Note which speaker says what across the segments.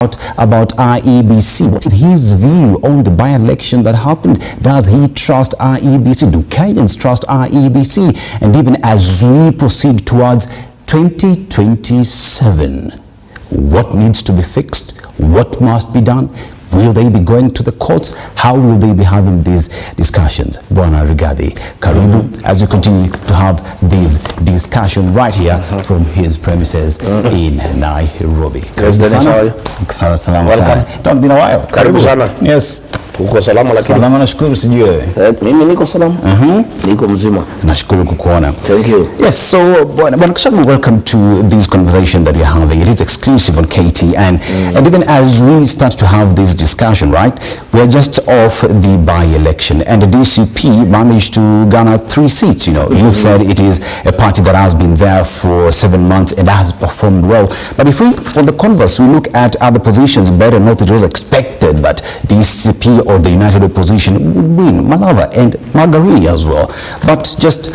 Speaker 1: about IEBC. What is his view on the by-election that happened? Does he trust IEBC? Do Kenyans trust IEBC? And even as we proceed towards 2027, what needs to be fixed? What must be done? Will they be going to the courts? How will they be having these discussions? Bwana Rigathi, karibu as we continue to have these discussions right here from his premises in Nairobi.
Speaker 2: Karibu sana.
Speaker 1: Salama sana. It's been a while.
Speaker 2: Karibu sana.
Speaker 1: Yes.
Speaker 2: Uko salama lakini?
Speaker 1: Salama, nashukuru, sijui wewe.
Speaker 2: Mimi niko salama. Niko mzima.
Speaker 1: Nashukuru kukuona.
Speaker 2: Thank you.
Speaker 1: Yes, so Bwana Gachagua, welcome to this conversation that we are having. It is exclusive on KTN. And even as we start to have this discussion, right, we're just off the by-election and the DCP managed to garner 3 seats. You know, you've said it is a party that has been there for 7 months and has performed well. But if we, on the converse, we look at other positions, better not, it was expected that DCP or the United Opposition would win Malava and Margarini as well. But just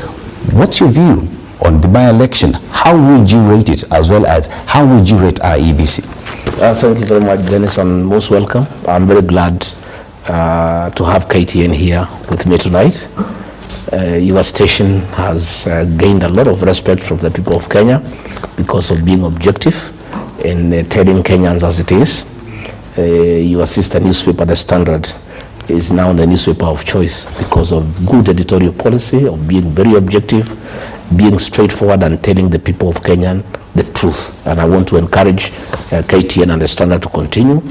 Speaker 1: what's your view on the by-election? How would you rate it, as well as how would you rate IEBC?
Speaker 2: Thank you very much, Dennis, and most welcome. I'm very glad to have KTN here with me tonight. Your station has gained a lot of respect from the people of Kenya because of being objective in telling Kenyans as it is. Your sister newspaper, The Standard, is now the newspaper of choice because of good editorial policy, of being very objective, being straightforward and telling the people of Kenya the truth. And I want to encourage KTN and The Standard to continue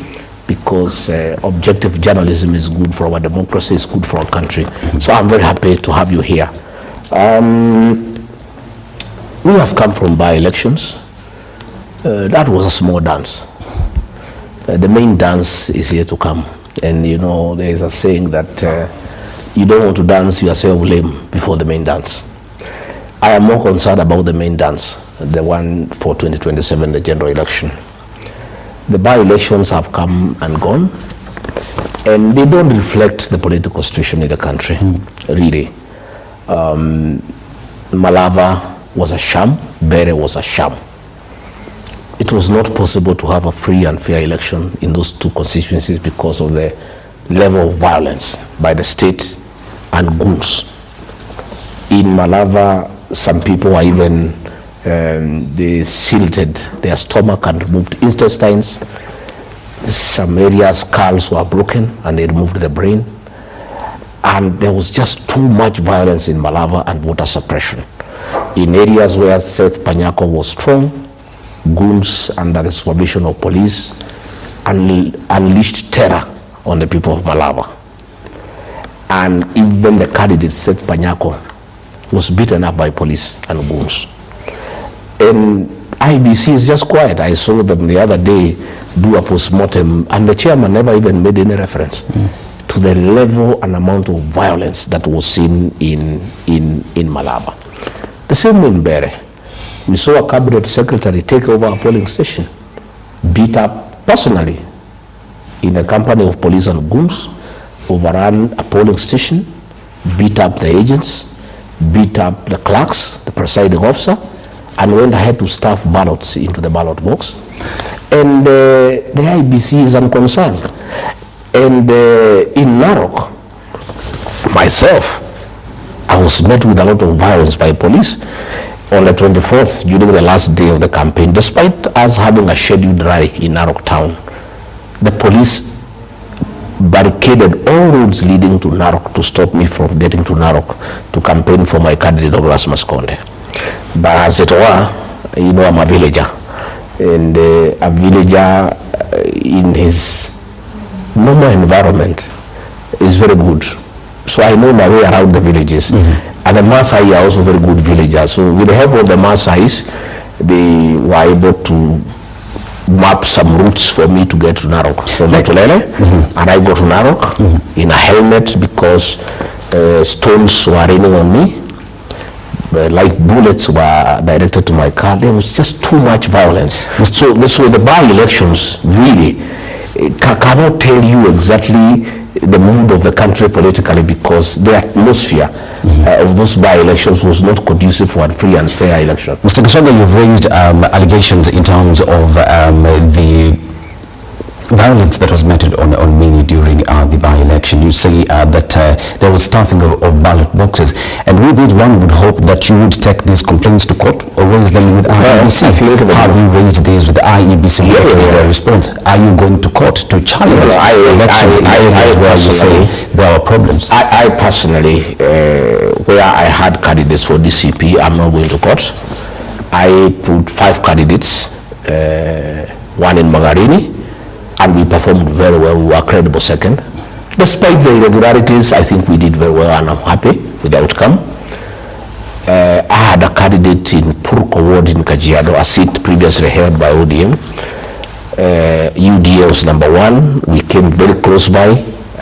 Speaker 2: because objective journalism is good for our democracy, is good for our country. So I'm very happy to have you here. We have come from by-elections. That was a small dance. The main dance is here to come. And you know, there is a saying that you don't want to dance yourself lame before the main dance. I am more concerned about the main dance, the one for 2027, the general election. The by-elections have come and gone, and they don't reflect the political situation in the country, really. Malava was a sham, Bere was a sham. It was not possible to have a free and fair election in those two constituencies because of the level of violence by the state and goons. In Malava, some people are even, they silted their stomach and removed intestines. Some areas, skulls were broken and they removed the brain. And there was just too much violence in Malava and voter suppression. In areas where Seth Panyako was strong, goons under the supervision of police unleashed terror on the people of Malava. And even the candidate, Seth Panyako, was beaten up by police and goons. And IBC is just quiet. I saw them the other day do a post-mortem, and the chairman never even made any reference to the level and amount of violence that was seen in Malava. The same way in Bere. We saw a cabinet secretary take over a polling station, beat up personally in a company of police and goons, overran a polling station, beat up the agents, beat up the clerks, the presiding officer, and went ahead to stuff ballots into the ballot box. And the IBC is unconcerned. And in Narok, myself, I was met with a lot of violence by police on the 24th, during the last day of the campaign. Despite us having a scheduled rally in Narok town, the police barricaded all roads leading to Narok to stop me from getting to Narok to campaign for my candidate, Douglas Maskonde. But as it were, you know, I'm a villager. And a villager in his normal environment is very good. So I know my way around the villages. And the Maasai are also very good villagers. So with the help of the Maasais, they were able to map some routes for me to get to Narok. So Lotulele, and I go to Narok in a helmet because stones were raining on me. Live bullets were directed to my car. There was just too much violence. So the by-elections really cannot tell you exactly the mood of the country politically because the atmosphere of those by-elections was not conducive for a free and fair election.
Speaker 1: Mr. Gachagua, you've raised allegations in terms of the violence that was meted on many during the by-election. You say that there was stuffing of ballot boxes, and with it one would hope that you would take these complaints to court or raise them with IEBC. Have you raised these with the IEBC? What is their response? Are you going to court to challenge elections in areas where you say there are problems?
Speaker 2: I personally, where I had candidates for DCP, I'm not going to court. I put 5 candidates, one in Magarini, and we performed very well. We were credible second. Despite the irregularities, I think we did very well, and I'm happy with the outcome. I had a candidate in Purko Ward in Kajiado, a seat previously held by ODM. UDA was number 1. We came very close by,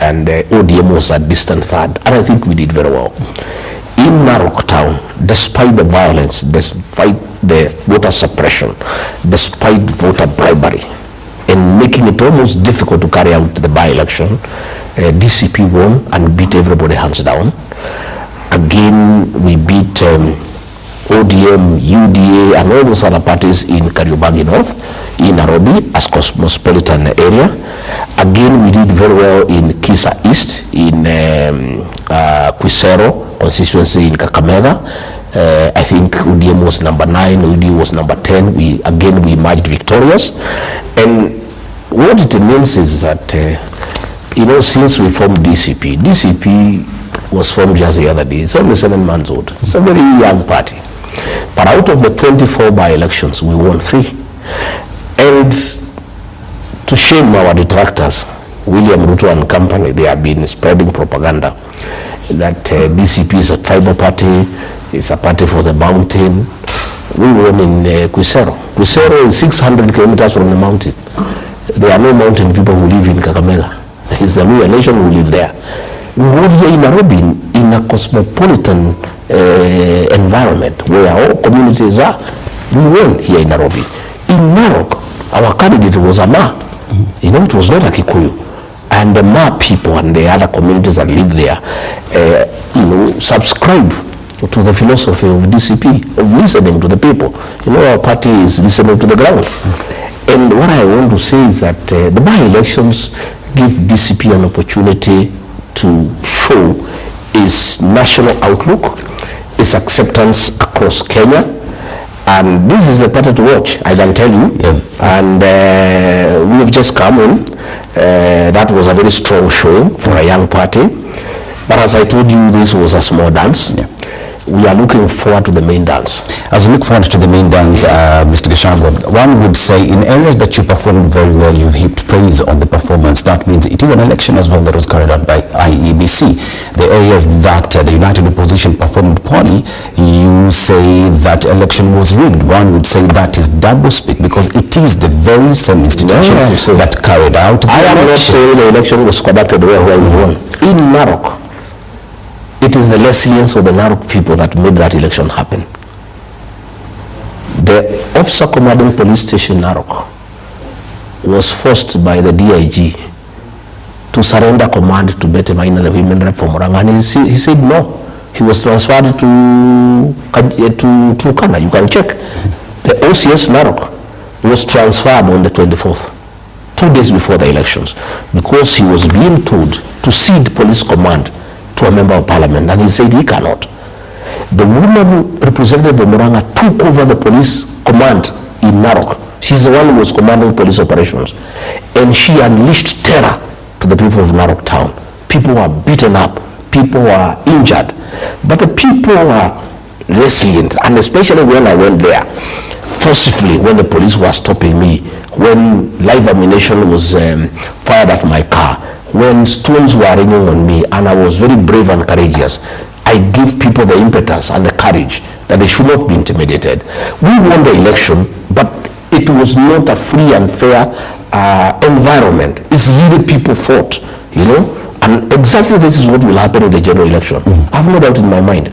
Speaker 2: and ODM was a distant third, and I think we did very well. In Narok town, despite the violence, despite the voter suppression, despite voter bribery, and making it almost difficult to carry out the by-election, DCP won and beat everybody hands down. Again, we beat ODM, UDA, and all those other parties in Kariobangi North, in Nairobi, as cosmopolitan area. Again, we did very well in Kisa East, in Quisero constituency in Kakamega. I think UDM was number 9, UDA was number 10. We emerged victorious. And what it means is that, since we formed DCP was formed just the other day. It's only 7 months old. It's a very young party. But out of the 24 by-elections, we won 3. And to shame our detractors, William Ruto and company, they have been spreading propaganda that DCP is a tribal party, it's a party for the mountain. We won in Quisero. Quisero is 600 kilometers from the mountain. There are no mountain people who live in Kakamega. It's the Luya nation who live there. We won here in Nairobi in a cosmopolitan environment where all communities are. We won here in Nairobi. In Narok, our candidate was a Ma. It was not a Kikuyu. And the Ma people and the other communities that live there, subscribe to the philosophy of DCP, of listening to the people. Our party is listening to the ground. And what I want to say is that the by-elections give DCP an opportunity to show its national outlook, its acceptance across Kenya. And this is the party to watch, I can tell you. Yeah. And we have just come in. That was a very strong showing for a young party. But as I told you, this was a small dance. Yeah. We are looking forward to the main dance.
Speaker 1: As we look forward to the main dance, Mr. Gachagua, one would say in areas that you performed very well, you've heaped praise on the performance. That means it is an election as well that was carried out by IEBC. The areas that the United Opposition performed poorly, you say that election was rigged. One would say that is double speak, because it is the very same institution that carried out the election. I am not saying the election was conducted where we won.
Speaker 2: In Narok, it is the resilience of the Narok people that made that election happen. The officer commanding police station Narok was forced by the DIG to surrender command to Bete Maina, the women rep from Murang'a, and he said no. He was transferred to Turkana. You can check. The OCS Narok was transferred on the 24th, 2 days before the elections, because he was being told to cede police command to a member of parliament, and he said he cannot. The woman representative of Murang'a took over the police command in Narok. She's the one who was commanding police operations, and she unleashed terror to the people of Narok town. People were beaten up, people were injured, but the people were resilient. And especially when I went there forcibly, when the police were stopping me, when live ammunition was fired at my car, when stones were raining on me, and I was very brave and courageous, I gave people the impetus and the courage that they should not be intimidated. We won the election, but it was not a free and fair environment. It's really people fought, and exactly this is what will happen in the general election. I have no doubt in my mind.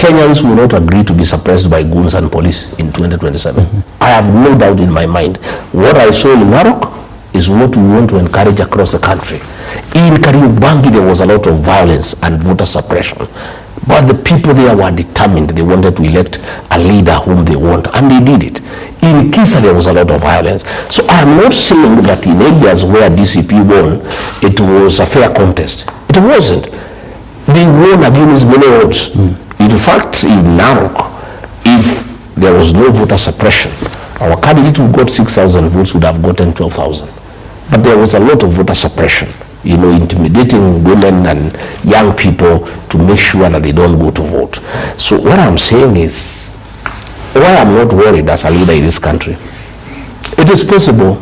Speaker 2: Kenyans will not agree to be suppressed by goons and police in 2027. I have no doubt in my mind. What I saw in Narok is what we want to encourage across the country. In Kariobangi, there was a lot of violence and voter suppression. But the people there were determined. They wanted to elect a leader whom they want, and they did it. In Kisa, there was a lot of violence. So I'm not saying that in areas where DCP won, it was a fair contest. It wasn't. They won against many odds. In fact, in Narok, if there was no voter suppression, our candidate who got 6,000 votes would have gotten 12,000. But there was a lot of voter suppression, you know, intimidating women and young people to make sure that they don't go to vote. So what I'm saying is, why I'm not worried as a leader in this country, it is possible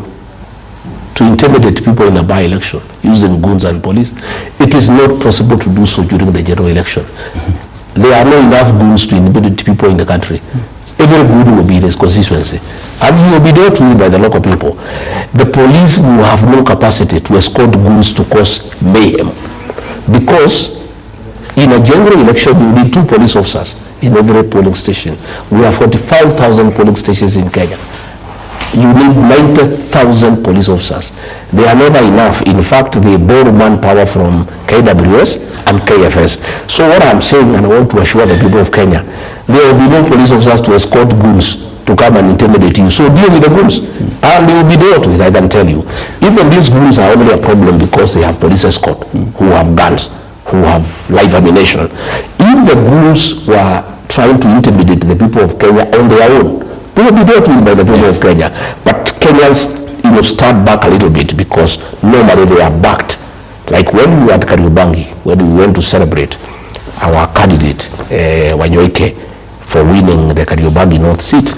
Speaker 2: to intimidate people in a by-election using goons and police. It is not possible to do so during the general election. There are not enough goons to intimidate people in the country. Every goon will be in his constituency, and he will be dealt with by the local people. The police will have no capacity to escort goons to cause mayhem, because in a general election you need 2 police officers in every polling station. We have 45,000 polling stations in Kenya. You need 90,000 police officers. They are never enough. In fact, they borrow manpower from KWS and KFS. So what I'm saying, and I want to assure the people of Kenya, there will be no police officers to escort goons to come and intimidate you. So deal with the goons, and they will be dealt with, I can tell you. Even these goons are only a problem because they have police escort, who have guns, who have live ammunition. If the goons were trying to intimidate the people of Kenya on their own, they will be dealt with by the people of Kenya. But Kenyans, you know, start back a little bit, because normally they are backed. Like when we were at Kariobangi, when we went to celebrate our candidate, Wanyoike, for winning the Kariobangi North seat,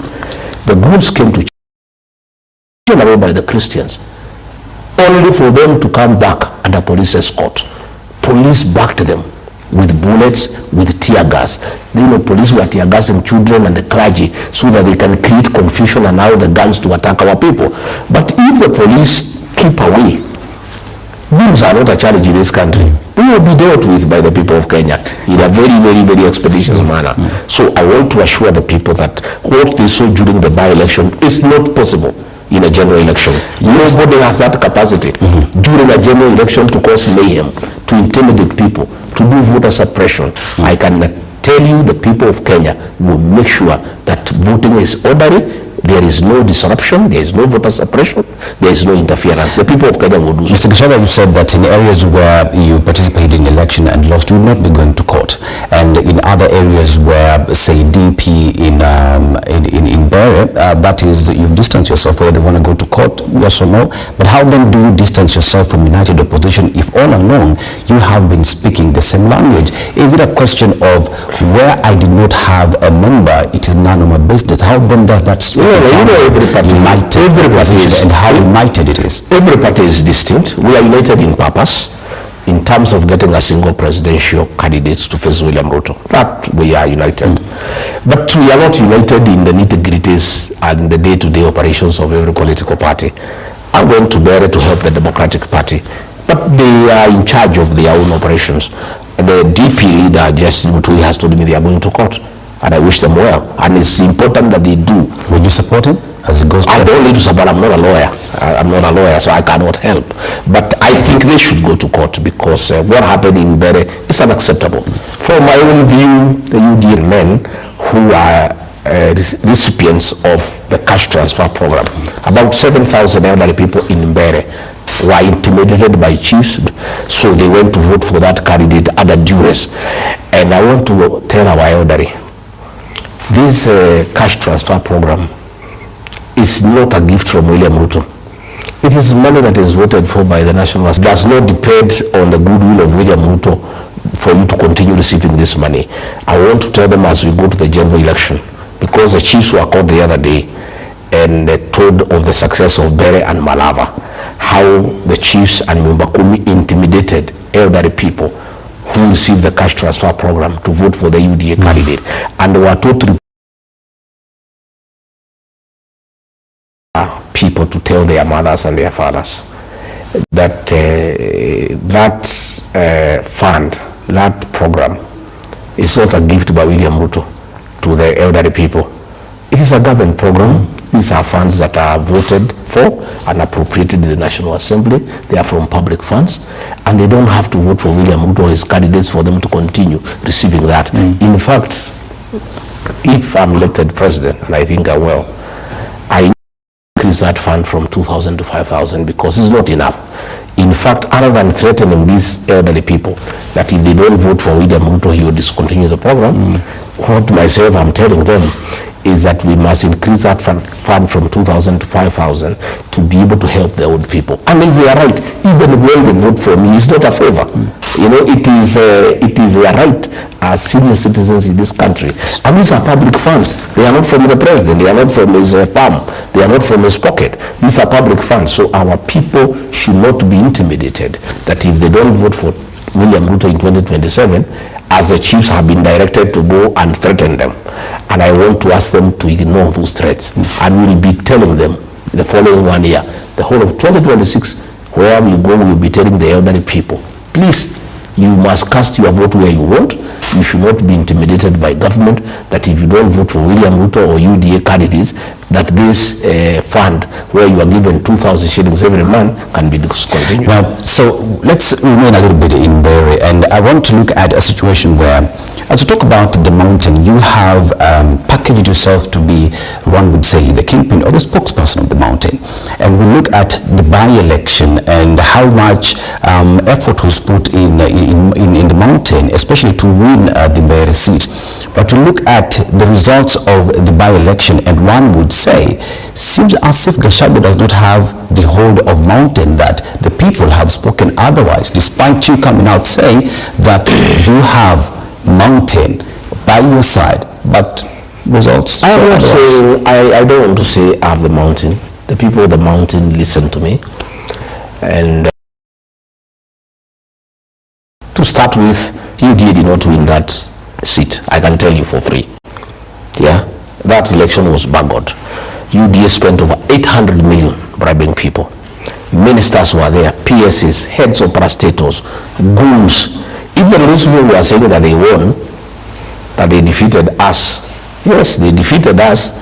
Speaker 2: the goons came to away by the Christians, only for them to come back under police escort. Police backed them with bullets, with tear gas. You know, police were tear gassing children and the clergy so that they can create confusion and allow the guns to attack our people. But if the police keep away, goons are not a challenge in this country. They will be dealt with by the people of Kenya in a very, very, very expeditious manner. So I want to assure the people that what they saw during the by-election is not possible in a general election. Nobody has that capacity during a general election to cause mayhem, to intimidate people, to do voter suppression. I can tell you the people of Kenya will make sure that voting is orderly, there is no disruption, there is no voter suppression, there is no interference. The people of Kenya will do so.
Speaker 1: Mr. Gachagua, you said that in areas where you participated in election and lost, you will not be going to court. And in other areas where, say, DP in Bere, that is, you've distanced yourself, whether they want to go to court, yes or no. But how then do you distance yourself from United Opposition if all along you have been speaking the same language? Is it a question of where I did not have a member, it is none of my business? How then does that speak?
Speaker 2: Every party is,
Speaker 1: and how united it is.
Speaker 2: Every party is distinct. We are united in purpose, in terms of getting a single presidential candidate to face William Ruto. That we are united. But we are not united in the nitty-gritties and the day-to-day operations of every political party. I went to Bere to help the Democratic Party, but they are in charge of their own operations. The DP leader, Justin Mutui, has told me they are going to court, and I wish them well. And it's important that they do.
Speaker 1: Would you support him as it goes?
Speaker 2: I don't need to support. I'm not a lawyer. I'm not a lawyer, so I cannot help. But I think they should go to court, because what happened in Bere is unacceptable. From my own view, the UDN men who are recipients of the cash transfer program, about 7,000 elderly people in Bere were intimidated by chiefs, so they went to vote for that candidate under duress. And I want to tell our elderly, this cash transfer program is not a gift from William Ruto. It is money that is voted for by the National Assembly. It does not depend on the goodwill of William Ruto for you to continue receiving this money. I want to tell them as we go to the general election, because the chiefs were called the other day and told of the success of Bere and Malava, how the chiefs and Mbakumi intimidated elderly people who received the cash transfer program to vote for the UDA candidate, and they were told to people to tell their mothers and their fathers that fund, that program is not a gift by William Ruto to the elderly people. It is a government program. These are funds that are voted for and appropriated in the National Assembly. They are from public funds, and they don't have to vote for William Ruto or his candidates for them to continue receiving that. In fact, if I'm elected president, and I think I will, I increase that fund from 2,000 to 5,000 because it's not enough. In fact, other than threatening these elderly people that if they don't vote for William Ruto, he will discontinue the program, what myself I'm telling them is that we must increase that fund from 2,000 to 5,000 to be able to help the old people. And it's their right. Even when they vote for me, it's not a favor. You know, it is their right as senior citizens in this country. And these are public funds. They are not from the president. They are not from his farm. They are not from his pocket. These are public funds. So our people should not be intimidated that if they don't vote for William Ruto in 2027, as the chiefs have been directed to go and threaten them. And I want to ask them to ignore those threats. And we'll be telling them the following 1 year, the whole of 2026, wherever you go, we'll be telling the elderly people, please, you must cast your vote where you want. You should not be intimidated by government that if you don't vote for William Ruto or UDA candidates, that this fund where you are given 2,000 shillings every month can be discontinued.
Speaker 1: Now, so let's remain a little bit in Bere, and I want to look at a situation where, as we talk about the mountain, you have packaged yourself to be, one would say, the kingpin or the spokesperson of the mountain. And we look at the by-election and how much effort was put in the mountain, especially to win the Bere seat. But to look at the results of the by-election, and one would say, seems as if Gachagua does not have the hold of mountain, that the people have spoken otherwise, despite you coming out saying that you have mountain by your side, but results.
Speaker 2: I don't want to say I have the mountain. The people of the mountain listen to me. And to start with, UDA did not win that seat. I can tell you for free. Yeah, that election was buggered. UDA spent over 800 million bribing people. Ministers were there, PSs, heads of parastatals, goons. Even those people were saying that they won, that they defeated us. Yes, they defeated us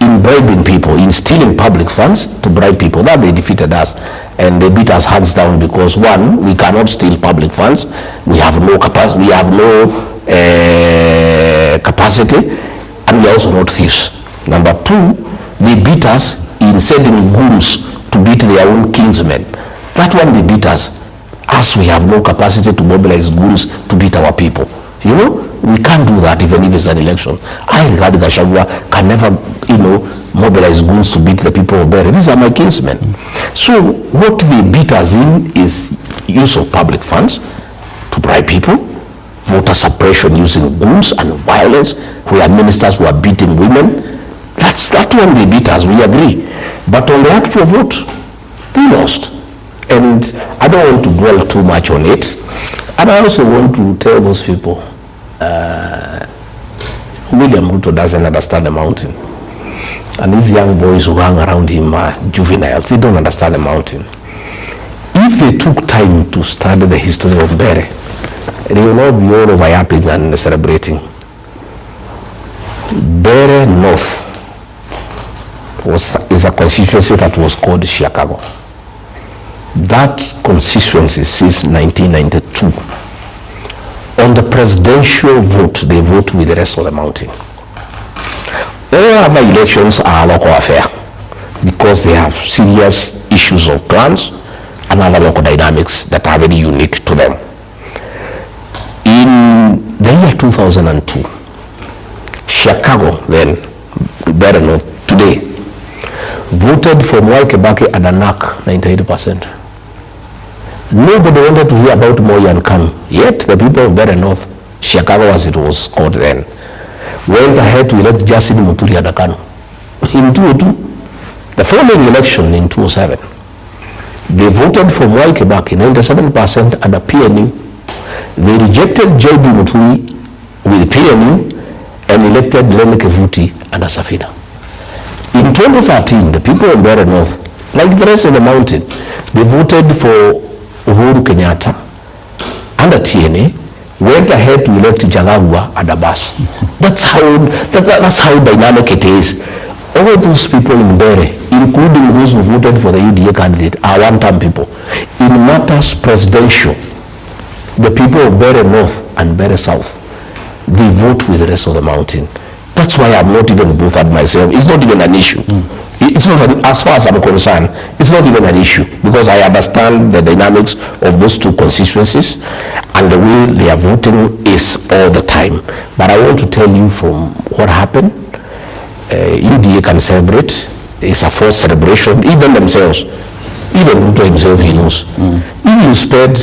Speaker 2: in bribing people, in stealing public funds to bribe people. That they defeated us, and they beat us hands down because, one, we cannot steal public funds. We have no capacity. We have no capacity, and we are also not thieves. Number two, they beat us in sending goons to beat their own kinsmen. That one they beat us. Us, we have no capacity to mobilize goons to beat our people. You know, we can't do that even if it's an election. I regard Gachagua can never, mobilize goons to beat the people of Bere. These are my kinsmen. So what they beat us in is use of public funds to bribe people, voter suppression using goons and violence, where ministers were beating women. That's that one they beat us, we agree. But on the actual vote, they lost. And I don't want to dwell too much on it. And I also want to tell those people, William Ruto doesn't understand the mountain. And these young boys who hang around him are juveniles. They don't understand the mountain. If they took time to study the history of Bere, they will not be all over yapping and celebrating. Bere North is a constituency that was called Chicago. That constituency since 1992. On the presidential vote, they vote with the rest of the mountain. All other elections are a local affair because they have serious issues of clans and other local dynamics that are very unique to them. In the year 2002, Chicago, then Bere North, today, voted for Mwai Kibaki and ANAC 98%. Nobody wanted to hear about Moi and Kanu. Yet the people of Bere North, Chicago as it was called then, went ahead to elect Justin Muturi and Kanu. In 2002, the following election in 2007, they voted for Mwai Kibaki 97% and a PNU. They rejected J.B. Muturi with PNU and elected Lene Kevuti and a Safina. In 2013, the people of Bere North, like the rest of the mountain, they voted for Uhuru Kenyatta and a TNA, went ahead to elect Gachagua and Abbas. That's how dynamic it is. All those people in Bere, including those who voted for the UDA candidate, are one-term people. In matters presidential, the people of Bere North and Bere South, they vote with the rest of the mountain. That's why I'm not even bothered myself. It's not even an issue. It's not, as far as I'm concerned, it's not even an issue, because I understand the dynamics of those two constituencies and the way they are voting is all the time. But I want to tell you from what happened, UDA can celebrate. It's a forced celebration. Even themselves, even Ruto himself, he knows. If you spend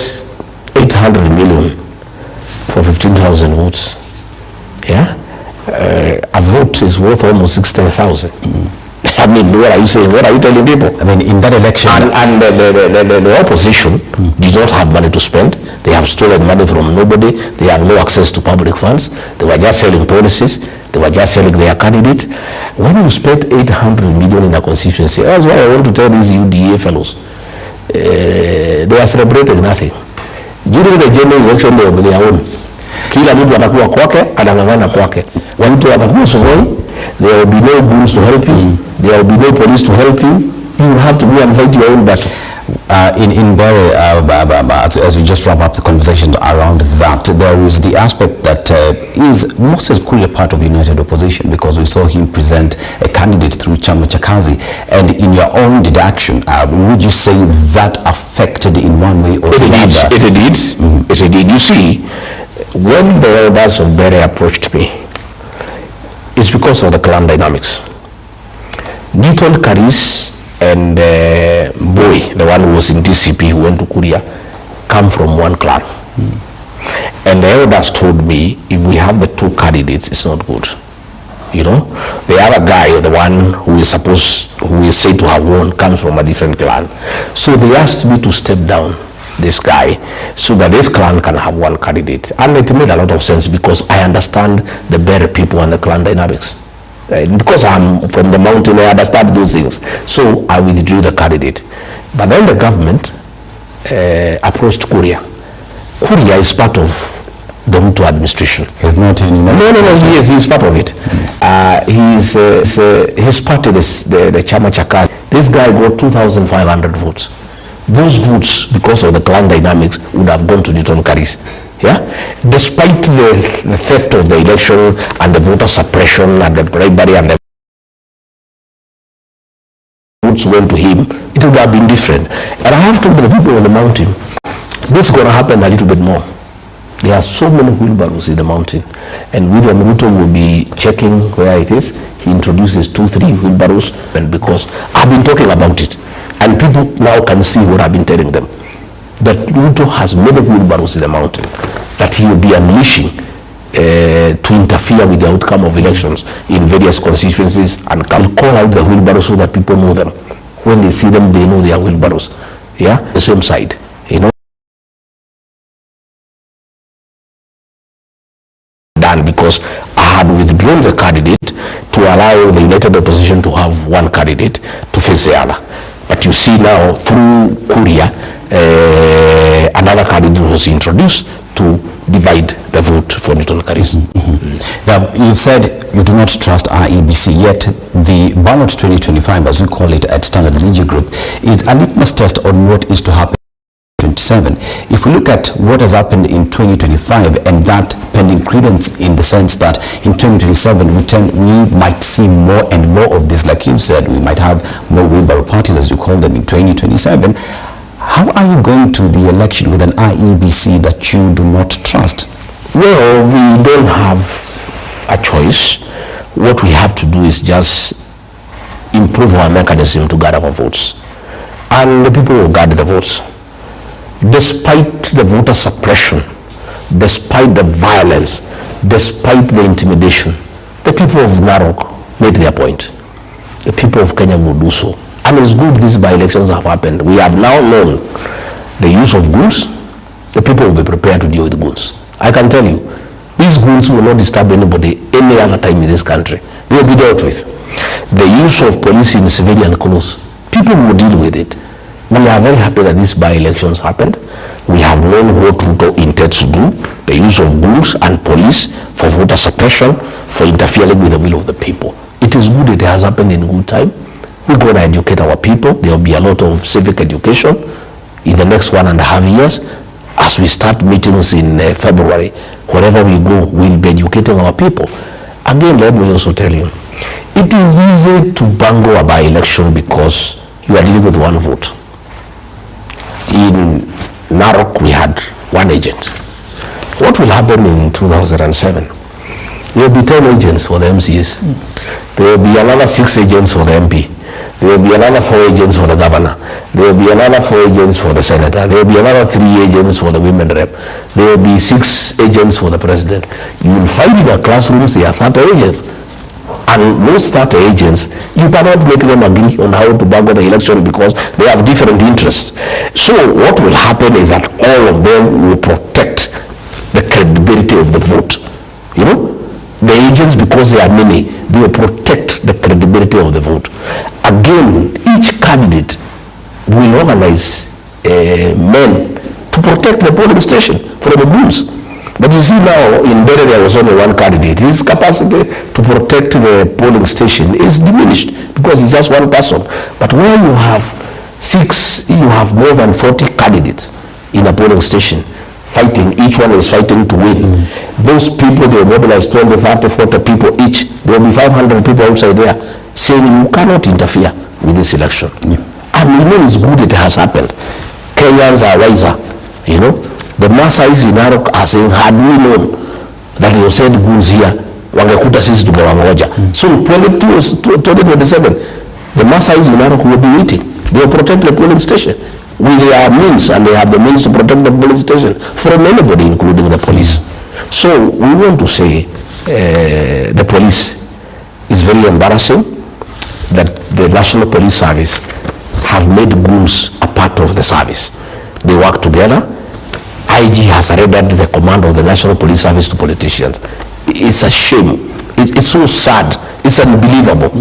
Speaker 2: 800 million for 15,000 votes, yeah, a vote is worth almost 60,000. I mean, what are you saying? What are you telling people?
Speaker 1: I mean, in that election...
Speaker 2: And the opposition did not have money to spend. They have stolen money from nobody. They have no access to public funds. They were just selling policies. They were just selling their candidate. When you spend 800 million in a constituency, that's why I want to tell these UDA fellows, they are celebrating nothing. During the general election, they will be their own. Kila mtu atakuwa kwake, anang'ang'ana kwake. Mtu atakuwa sokoni, there will be no goons to help you. There will be no police to help you. You will have to go and fight your own battle.
Speaker 1: In Bere, as we just wrap up the conversation around that, there is the aspect that is Moses Kuria part of United Opposition, because we saw him present a candidate through Chama cha Kazi. And in your own deduction, would you say that affected in one way or the other?
Speaker 2: It did. It did. You see, when the elders of Bere approached me, it's because of the clan dynamics. Newton Karis and Boy, the one who was in DCP who went to Kuria, come from one clan. And the elders told me, if we have the two candidates, it's not good. You know, the other guy, the one who is said to have won, comes from a different clan. So they asked me to step down this guy so that this clan can have one candidate. And it made a lot of sense, because I understand the Bere people and the clan dynamics. Because I'm from the mountain, I understand those things. So I withdrew the candidate. But then the government approached Kuria. Kuria is part of the Ruto administration.
Speaker 1: He's not anymore.
Speaker 2: No, he is part of it. His party, the Chama cha Kazi. This guy got 2,500 votes. Those votes, because of the clan dynamics, would have gone to Newton Karis. Yeah? Despite the theft of the election and the voter suppression and the bribery and the votes went to him, it would have been different. And I have told the people on the mountain, this is going to happen a little bit more. There are so many wheelbarrows in the mountain, and William Ruto will be checking where it is. He introduces 2-3 wheelbarrows, and because I've been talking about it, and people now can see what I've been telling them, that Ruto has many wheelbarrows in the mountain that he will be unleashing to interfere with the outcome of elections in various constituencies, and can call out the wheelbarrows so that people know them. When they see them, they know they are wheelbarrows. Yeah, the same side, you know. Done because I had withdrawn the candidate to allow the United Opposition to have one candidate to face the other. But you see now, through Kuria, another candidate was introduced to divide the vote for Newton Karis.
Speaker 1: Now, you've said you do not trust IEBC, yet the ballot 2025, as we call it at Standard Media Group, is a litmus test on what is to happen in 2027. If we look at what has happened in 2025 and that pending credence, in the sense that in 2027 we might see more and more of this, like you said, we might have more wheelbarrow parties, as you call them, in 2027. How are you going to the election with an IEBC that you do not trust?
Speaker 2: Well, we don't have a choice. What we have to do is just improve our mechanism to gather our votes. And the people will gather the votes. Despite the voter suppression, despite the violence, despite the intimidation, the people of Narok made their point. The people of Kenya will do so. And it's good these by-elections have happened. We have now known the use of goons. The people will be prepared to deal with goons. I can tell you, these goons will not disturb anybody any other time in this country. They will be dealt with. The use of police in civilian clothes, people will deal with it. We are very happy that these by-elections happened. We have known what Ruto intends to do, the use of goons and police for voter suppression, for interfering with the will of the people. It is good it has happened in good time. We're going to educate our people. There will be a lot of civic education in the next 1.5 years. As we start meetings in February, wherever we go, we'll be educating our people. Again, let me also tell you, it is easy to bungle a by-election because you are dealing with one vote. In Narok, we had one agent. What will happen in 2007? There will be 10 agents for the MCs. There will be another 6 agents for the MP. There will be another 4 agents for the governor. There will be another 4 agents for the senator. There will be another 3 agents for the women rep. There will be 6 agents for the president. You will find in the classrooms there are 30 agents. And those 30 agents, you cannot make them agree on how to bugger the election because they have different interests. So what will happen is that all of them will protect the credibility of the vote. You know, the agents, because they are many, they will protect the credibility of the vote. Again, each candidate will organize men to protect the polling station from the bulls. But you see now, in Bere there was only one candidate. His capacity to protect the polling station is diminished because he's just one person. But where you have 6, you have more than 40 candidates in a polling station fighting. Each one is fighting to win. Those people, they mobilize 20, 30, 40 people each. There will be 500 people outside there saying you cannot interfere with this election. And we know it's good it has happened. Kenyans are wiser, you know. The Maasais in Narok are saying, had we known that you said goons here, wangekuta sisi tungewangoja. So 2027, the Maasais in Narok will be waiting. They will protect the polling station with their means, and they have the means to protect the polling station from anybody, including the police. So we want to say the police is very embarrassing that the National Police Service have made goons a part of the service. They work together. IG has surrendered the command of the National Police Service to politicians. It's a shame. It's so sad. It's unbelievable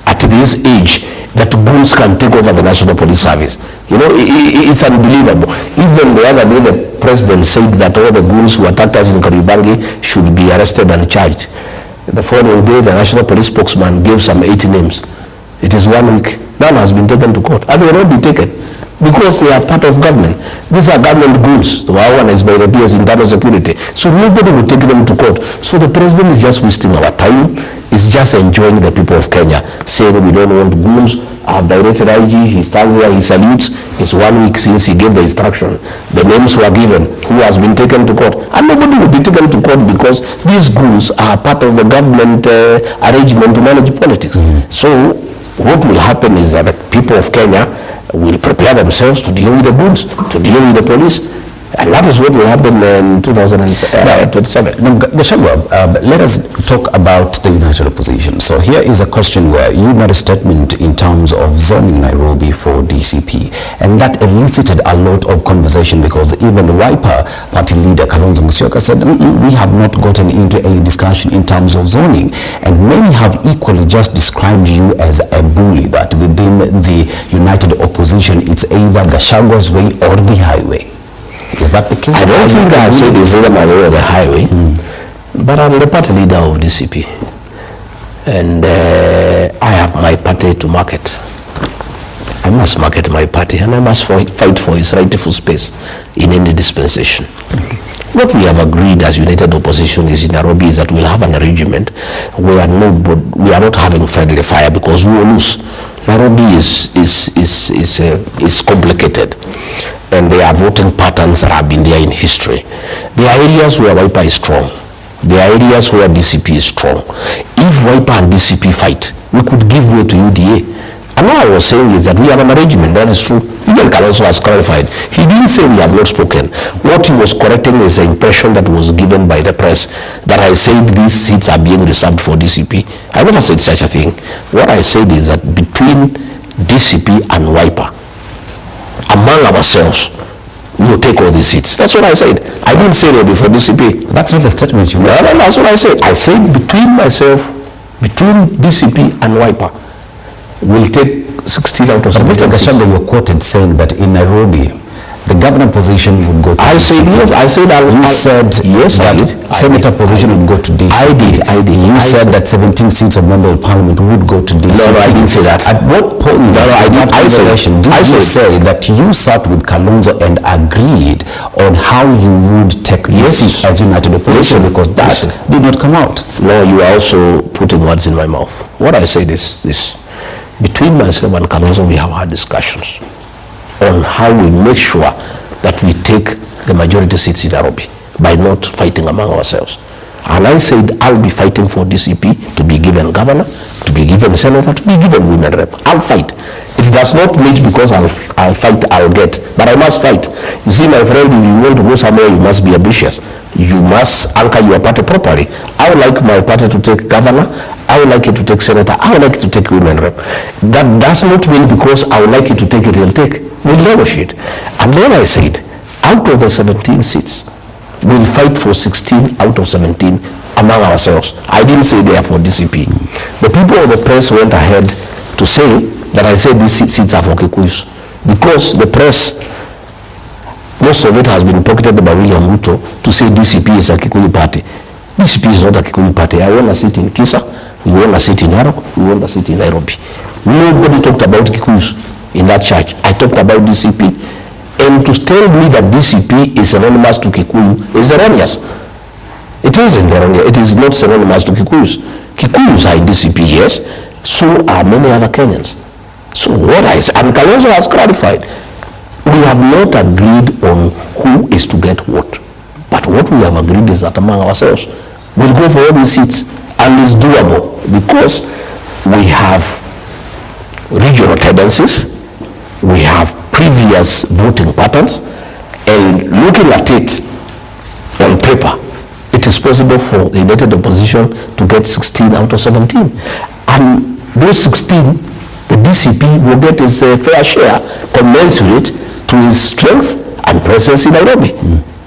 Speaker 2: at this age that goons can take over the National Police Service. You know, it's unbelievable. Even the other day, the president said that all the goons who attacked us in Kariobangi should be arrested and charged. The following day, the National Police spokesman gave some 80 names. It is 1 week. None has been taken to court. And they will not be taken because they are part of government. These are government goons. They were organized by the PS Internal Security. So nobody will take them to court. So the president is just wasting our time. He's just enjoying the people of Kenya, saying we don't want goons. I have directed IG. He stands there, he salutes. It's 1 week since he gave the instruction. The names were given. Who has been taken to court? And nobody will be taken to court because these goons are part of the government arrangement to manage politics. So what will happen is that the people of Kenya will prepare themselves to deal with the goons, to deal with the police, and that is what will happen in 2027.
Speaker 1: Now, Gachagua, let us talk about the united opposition. So here is a question where you made a statement in terms of zoning Nairobi for DCP, and that elicited a lot of conversation because even the Wiper party leader Kalonzo Musyoka said we have not gotten into any discussion in terms of zoning, and many have equally just described you as a bully, that within the united opposition it's either Gachagua's way or the highway. Is that the case?
Speaker 2: I don't think I said it's either my way or the highway, but I'm the party leader of DCP, and I have my party to market. I must market my party, and I must fight for its rightful space in any dispensation. What we have agreed as united opposition is in Nairobi is that we'll have an arrangement where we are not having friendly fire because we will lose. Nairobi is complicated, and there are voting patterns that have been there in history. There are areas where Wiper is strong. There are areas where DCP is strong. If Wiper and DCP fight, we could give way to UDA. And what I was saying is that we have an arrangement. That is true. Even Kalonzo has clarified. He didn't say we have not spoken. What he was correcting is the impression that was given by the press that I said these seats are being reserved for DCP. I never said such a thing. What I said is that between DCP and Wiper, among ourselves, we will take all these seats. That's what I said. I didn't say that before DCP.
Speaker 1: That's not the statement you made.
Speaker 2: No, that's what I said. I said between myself, between DCP and Wiper, we'll take 16 out of 17
Speaker 1: Mr. Gachagua, you were quoted saying that in Nairobi, the governor position would go to
Speaker 2: I said yes. I said
Speaker 1: you said
Speaker 2: yes,
Speaker 1: that senator position would go to DCP.
Speaker 2: I did.
Speaker 1: You said that 17 seats of member of parliament would go to DCP.
Speaker 2: No, I didn't say that.
Speaker 1: At what point in that conversation did you say that you sat with Kalonzo and agreed on how you would take these seats as united opposition? Because that did not come out.
Speaker 2: No, you are also putting words in my mouth. What I said is this. Between myself and Kalonzo, we have had discussions on how we make sure that we take the majority seats in Nairobi by not fighting among ourselves. And I said I'll be fighting for DCP to be given governor, to be given senator, to be given women rep. I'll fight. It does not mean because I'll fight, I'll get. But I must fight. You see, my friend, if you want to go somewhere, you must be ambitious. You must anchor your party properly. I would like my party to take governor. I would like it to take senator. I would like it to take women rep. That does not mean because I would like it to take it, it'll take. We'll negotiate. And then I said, out of the 17 seats, we'll fight for 16 out of 17 among ourselves. I didn't say they are for DCP. The people of the press went ahead to say that I said these seats are for Kikuyus. Because the press, most of it has been pocketed by William Ruto to say DCP is a Kikuyu party. DCP is not a Kikuyu party. I want a seat in Kisa, we want a seat in Narok, we want a seat in Nairobi. Nobody talked about Kikuyus in that church. I talked about DCP. And to tell me that DCP is synonymous to Kikuyu is erroneous. It isn't erroneous. It is not synonymous to Kikuyus. Kikuyus are in DCP, yes. So are many other Kenyans. So what I say, and Kalonzo has clarified, we have not agreed on who is to get what. But what we have agreed is that among ourselves, we'll go for all these seats, and it's doable because we have regional tendencies, we have previous voting patterns, and looking at it on paper, it is possible for the united opposition to get 16 out of 17. And those 16, the DCP will get its fair share commensurate to his strength and presence in Nairobi.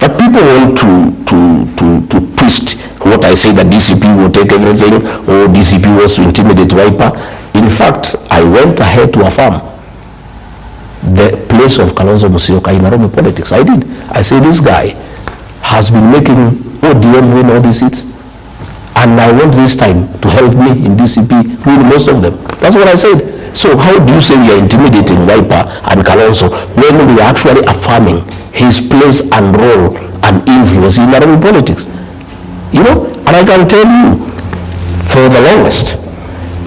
Speaker 2: But people want to twist what I say, that DCP will take everything, or DCP wants to intimidate Wiper. In fact, I went ahead to affirm the place of Kalonzo Musyoka in Nairobi politics. I did. I say this guy has been making ODM win all these seats, and I want this time to help me in DCP win most of them. That's what I said. So how do you say we are intimidating Wiper and Kalonzo when we are actually affirming his place and role and influence in Nairobi politics? You know, and I can tell you, for the longest,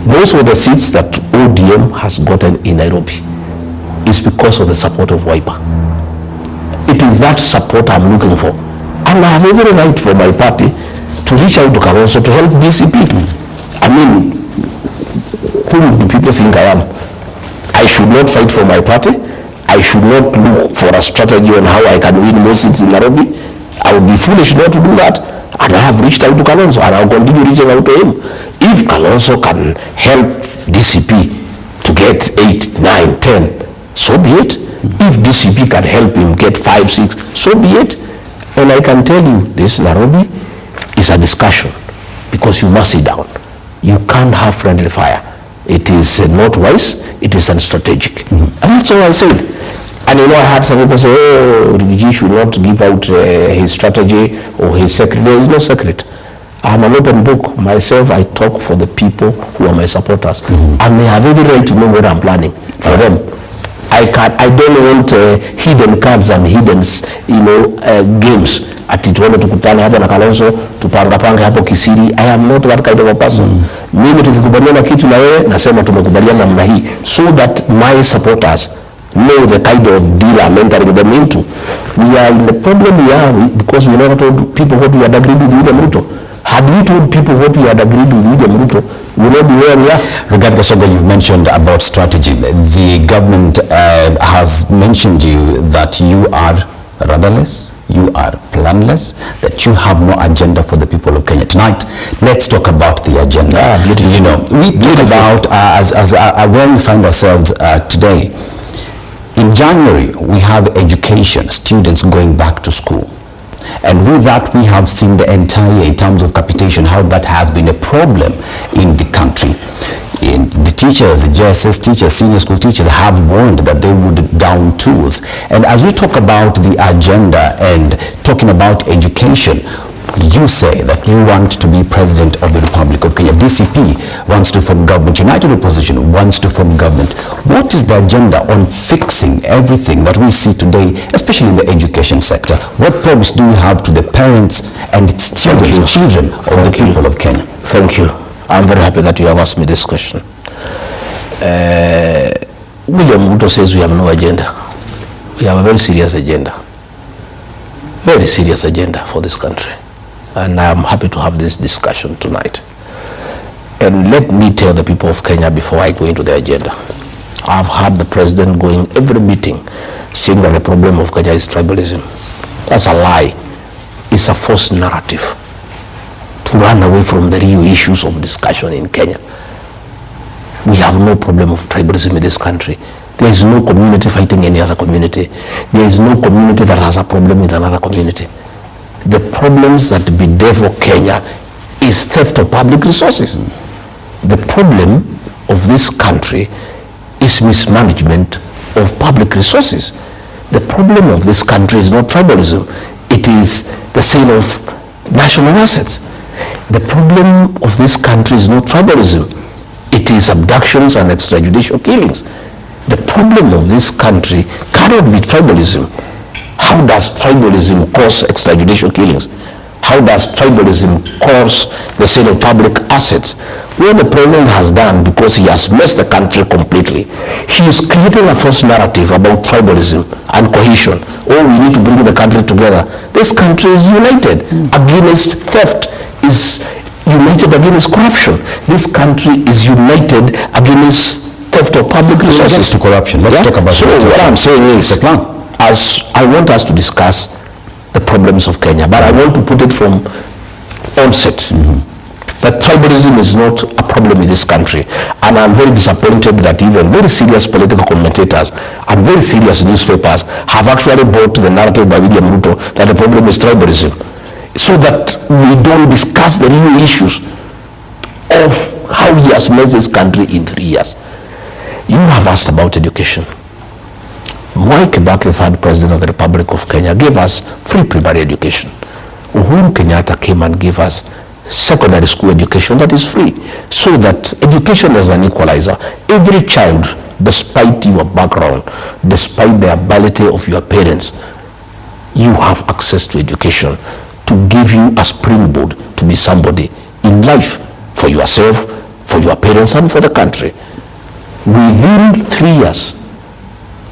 Speaker 2: most of the seats that ODM has gotten in Nairobi is because of the support of Wiper. It is that support I'm looking for. And I have every right for my party to reach out to Kalonzo to help DCP. I mean, who do people think I am? I should not fight for my party. I should not look for a strategy on how I can win more seats in Nairobi. I would be foolish not to do that. And I have reached out to Kalonzo, and I'll continue reaching out to him. If Kalonzo can help DCP to get 8, 9, 10, so be it. If DCP can help him get 5, 6, so be it. And I can tell you, this Nairobi is a discussion, because you must sit down. You can't have friendly fire. It is not wise, it is unstrategic. And that's all I said. And you know, I had some people say, oh, Rigathi should not give out his strategy or his secret. There is no secret. I'm an open book. Myself, I talk for the people who are my supporters. And they have every right to know what I'm planning for them. I don't want hidden cards and hidden, games. Ati tuone tukutane hapo na Kalonzo tupanga hapo kisiri. I am not that kind of a person. Mimi tukikubaliana kitu na wewe nasema tumekubaliana namna hii, so that my supporters know the kind of deal I'm entering them into. We are in the problem we are because we never told people what we had agreed with William Ruto. Had we told people what we had agreed with William Ruto, we will not be where we are.
Speaker 1: Rigathi Gachagua, you've mentioned about strategy. The government has mentioned you that you are rudderless, you are planless, that you have no agenda for the people of Kenya. Tonight, let's talk about the agenda. You know, we talk about where we find ourselves today. In January, we have education, students going back to school. And with that, we have seen the entire, in terms of capitation, how that has been a problem in the country. mean, the teachers, the JSS teachers, senior school teachers have warned that they would down tools. And as we talk about the agenda and talking about education, you say that you want to be president of the Republic of Kenya. DCP wants to form government. United Opposition wants to form government. What is the agenda on fixing everything that we see today, especially in the education sector? What promise do you have to the parents and children of the people of Kenya?
Speaker 2: Thank you. I'm very happy that you have asked me this question. William Ruto says we have no agenda. We have a very serious agenda. Very serious agenda for this country. And I am happy to have this discussion tonight. And let me tell the people of Kenya before I go into the agenda. I've had the president going every meeting saying that the problem of Kenya is tribalism. That's a lie. It's a false narrative to run away from the real issues of discussion in Kenya. We have no problem of tribalism in this country. There is no community fighting any other community. There is no community that has a problem with another community. The problems that bedevil Kenya is theft of public resources. The problem of this country is mismanagement of public resources. The problem of this country is not tribalism. It is the sale of national assets. The problem of this country is not tribalism. It is abductions and extrajudicial killings. The problem of this country cannot be tribalism. How does tribalism cause extrajudicial killings? How does tribalism cause the sale of public assets? What the president has done, because he has messed the country completely, he is creating a false narrative about tribalism and cohesion. Oh, we need to bring the country together. This country is united against theft, is united against corruption. This country is united against theft of public resources.
Speaker 1: To corruption. Let's talk about
Speaker 2: so what I'm saying is, as I want us to discuss the problems of Kenya, but I want to put it from onset that tribalism is not a problem in this country, and I'm very disappointed that even very serious political commentators and very serious newspapers have actually brought to the narrative by William Ruto that the problem is tribalism, so that we don't discuss the real issues of how he has made this country in 3 years. You have asked about education. Mwai Kibaki, the third president of the Republic of Kenya, gave us free primary education. Uhuru Kenyatta came and gave us secondary school education that is free, so that education is an equalizer. Every child, despite your background, despite the ability of your parents, you have access to education to give you a springboard to be somebody in life, for yourself, for your parents, and for the country. Within 3 years,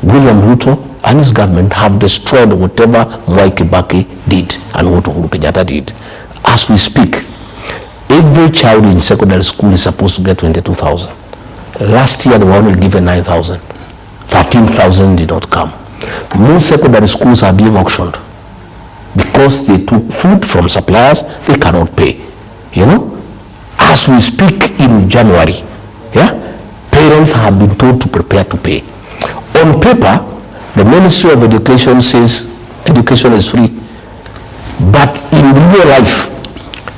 Speaker 2: William Ruto and his government have destroyed whatever Mwai Kibaki did and what Uhuru Kenyatta did. As we speak, every child in secondary school is supposed to get 22,000. Last year, they were only given 9,000. 13,000 did not come. Most secondary schools are being auctioned because they took food from suppliers they cannot pay. You know, as we speak in January, parents have been told to prepare to pay. On paper, the Ministry of Education says education is free, but in real life,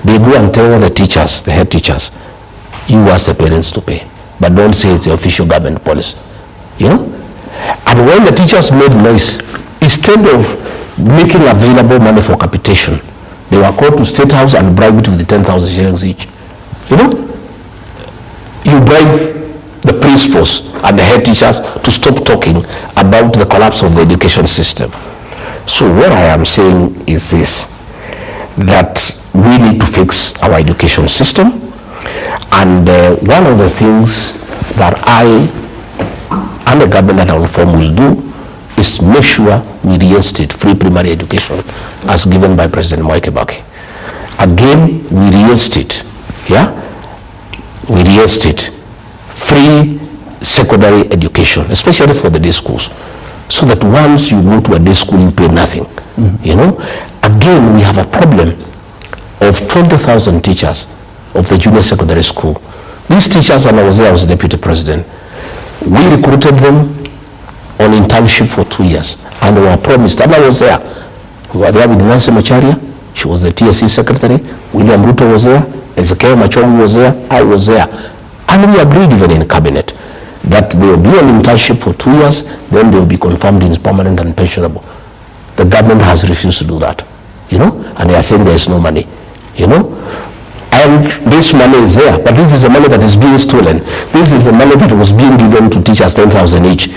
Speaker 2: they go and tell the teachers, the head teachers, you ask the parents to pay, but don't say it's the official government policy. You know? And when the teachers made noise, instead of making available money for capitation, they were called to State House and bribed with the 10,000 shillings each. You know? You bribe the principals and the head teachers to stop talking about the collapse of the education system. So what I am saying is this, that we need to fix our education system, and one of the things that I and the government that I will form will do is make sure we reinstate free primary education as given by President Mwai Kibaki. Again, we reinstate free secondary education, especially for the day schools, so that once you go to a day school, you pay nothing. You know, again, we have a problem of 20,000 teachers of the junior secondary school. These teachers, and I was there, I was the deputy president, we recruited them on internship for 2 years, and they were promised, and I was there. We were there with Nancy Macharia, she was the TSC secretary, William Ruto was there, Ezekiel Machongu was there, I was there. And we agreed even in cabinet that they will do an internship for 2 years, then they will be confirmed in permanent and pensionable. The government has refused to do that, and they are saying there is no money, And this money is there, but this is the money that is being stolen. This is the money that was being given to teachers 10,000 each.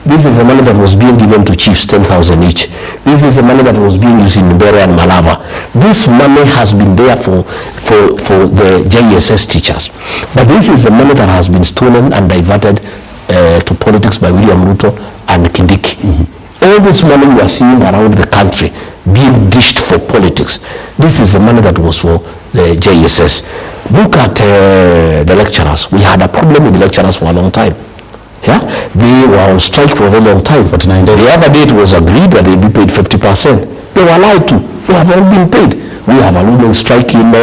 Speaker 2: This is the money that was being given to chiefs 10,000 each. This is the money that was being used in Berea and Malava. This money has been there for the JSS teachers. But this is the money that has been stolen and diverted to politics by William Ruto and Kindiki. All this money we are seeing around the country being dished for politics. This is the money that was for the JSS. Look at the lecturers. We had a problem with the lecturers for a long time. Yeah, they were on strike for a very long time. 49 days. The other day it was agreed that they'd be paid 50%. They were lied to. They have all been paid. We have a looming strike in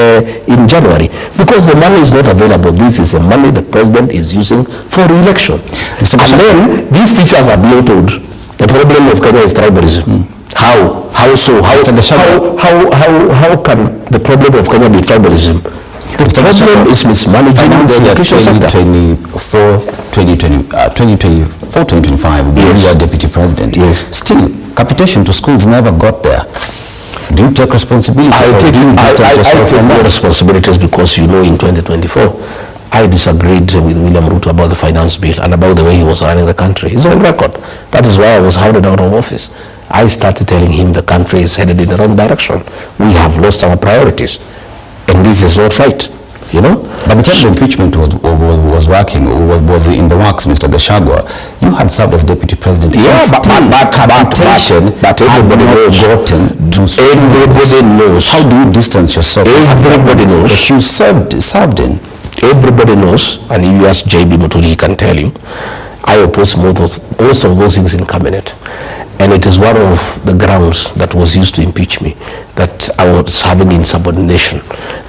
Speaker 2: January because the money is not available. This is the money the president is using for re-election. And then these teachers are being told the problem of Kenya is tribalism. How so? How can the problem of Kenya be tribalism? The problem is mismanaging the education sector. 2024-2025, you are deputy president. Yes. Still, capitation to schools never got there. Do you take responsibility? I take no responsibilities because in 2024, I disagreed with William Ruto about the finance bill and about the way he was running the country. It's on record. That is why I was hounded out of office. I started telling him the country is headed in the wrong direction. We have lost our priorities. And this is not right, But the time the impeachment was working, was in the works, Mr. Gachagua, you had served as deputy president. Yeah, but everybody knows. Everybody knows. How do you distance yourself? Everybody knows. That you served in. Everybody knows, and you ask JB Mutuli, he can tell you, I oppose most of those things in cabinet. And it is one of the grounds that was used to impeach me, that I was having insubordination,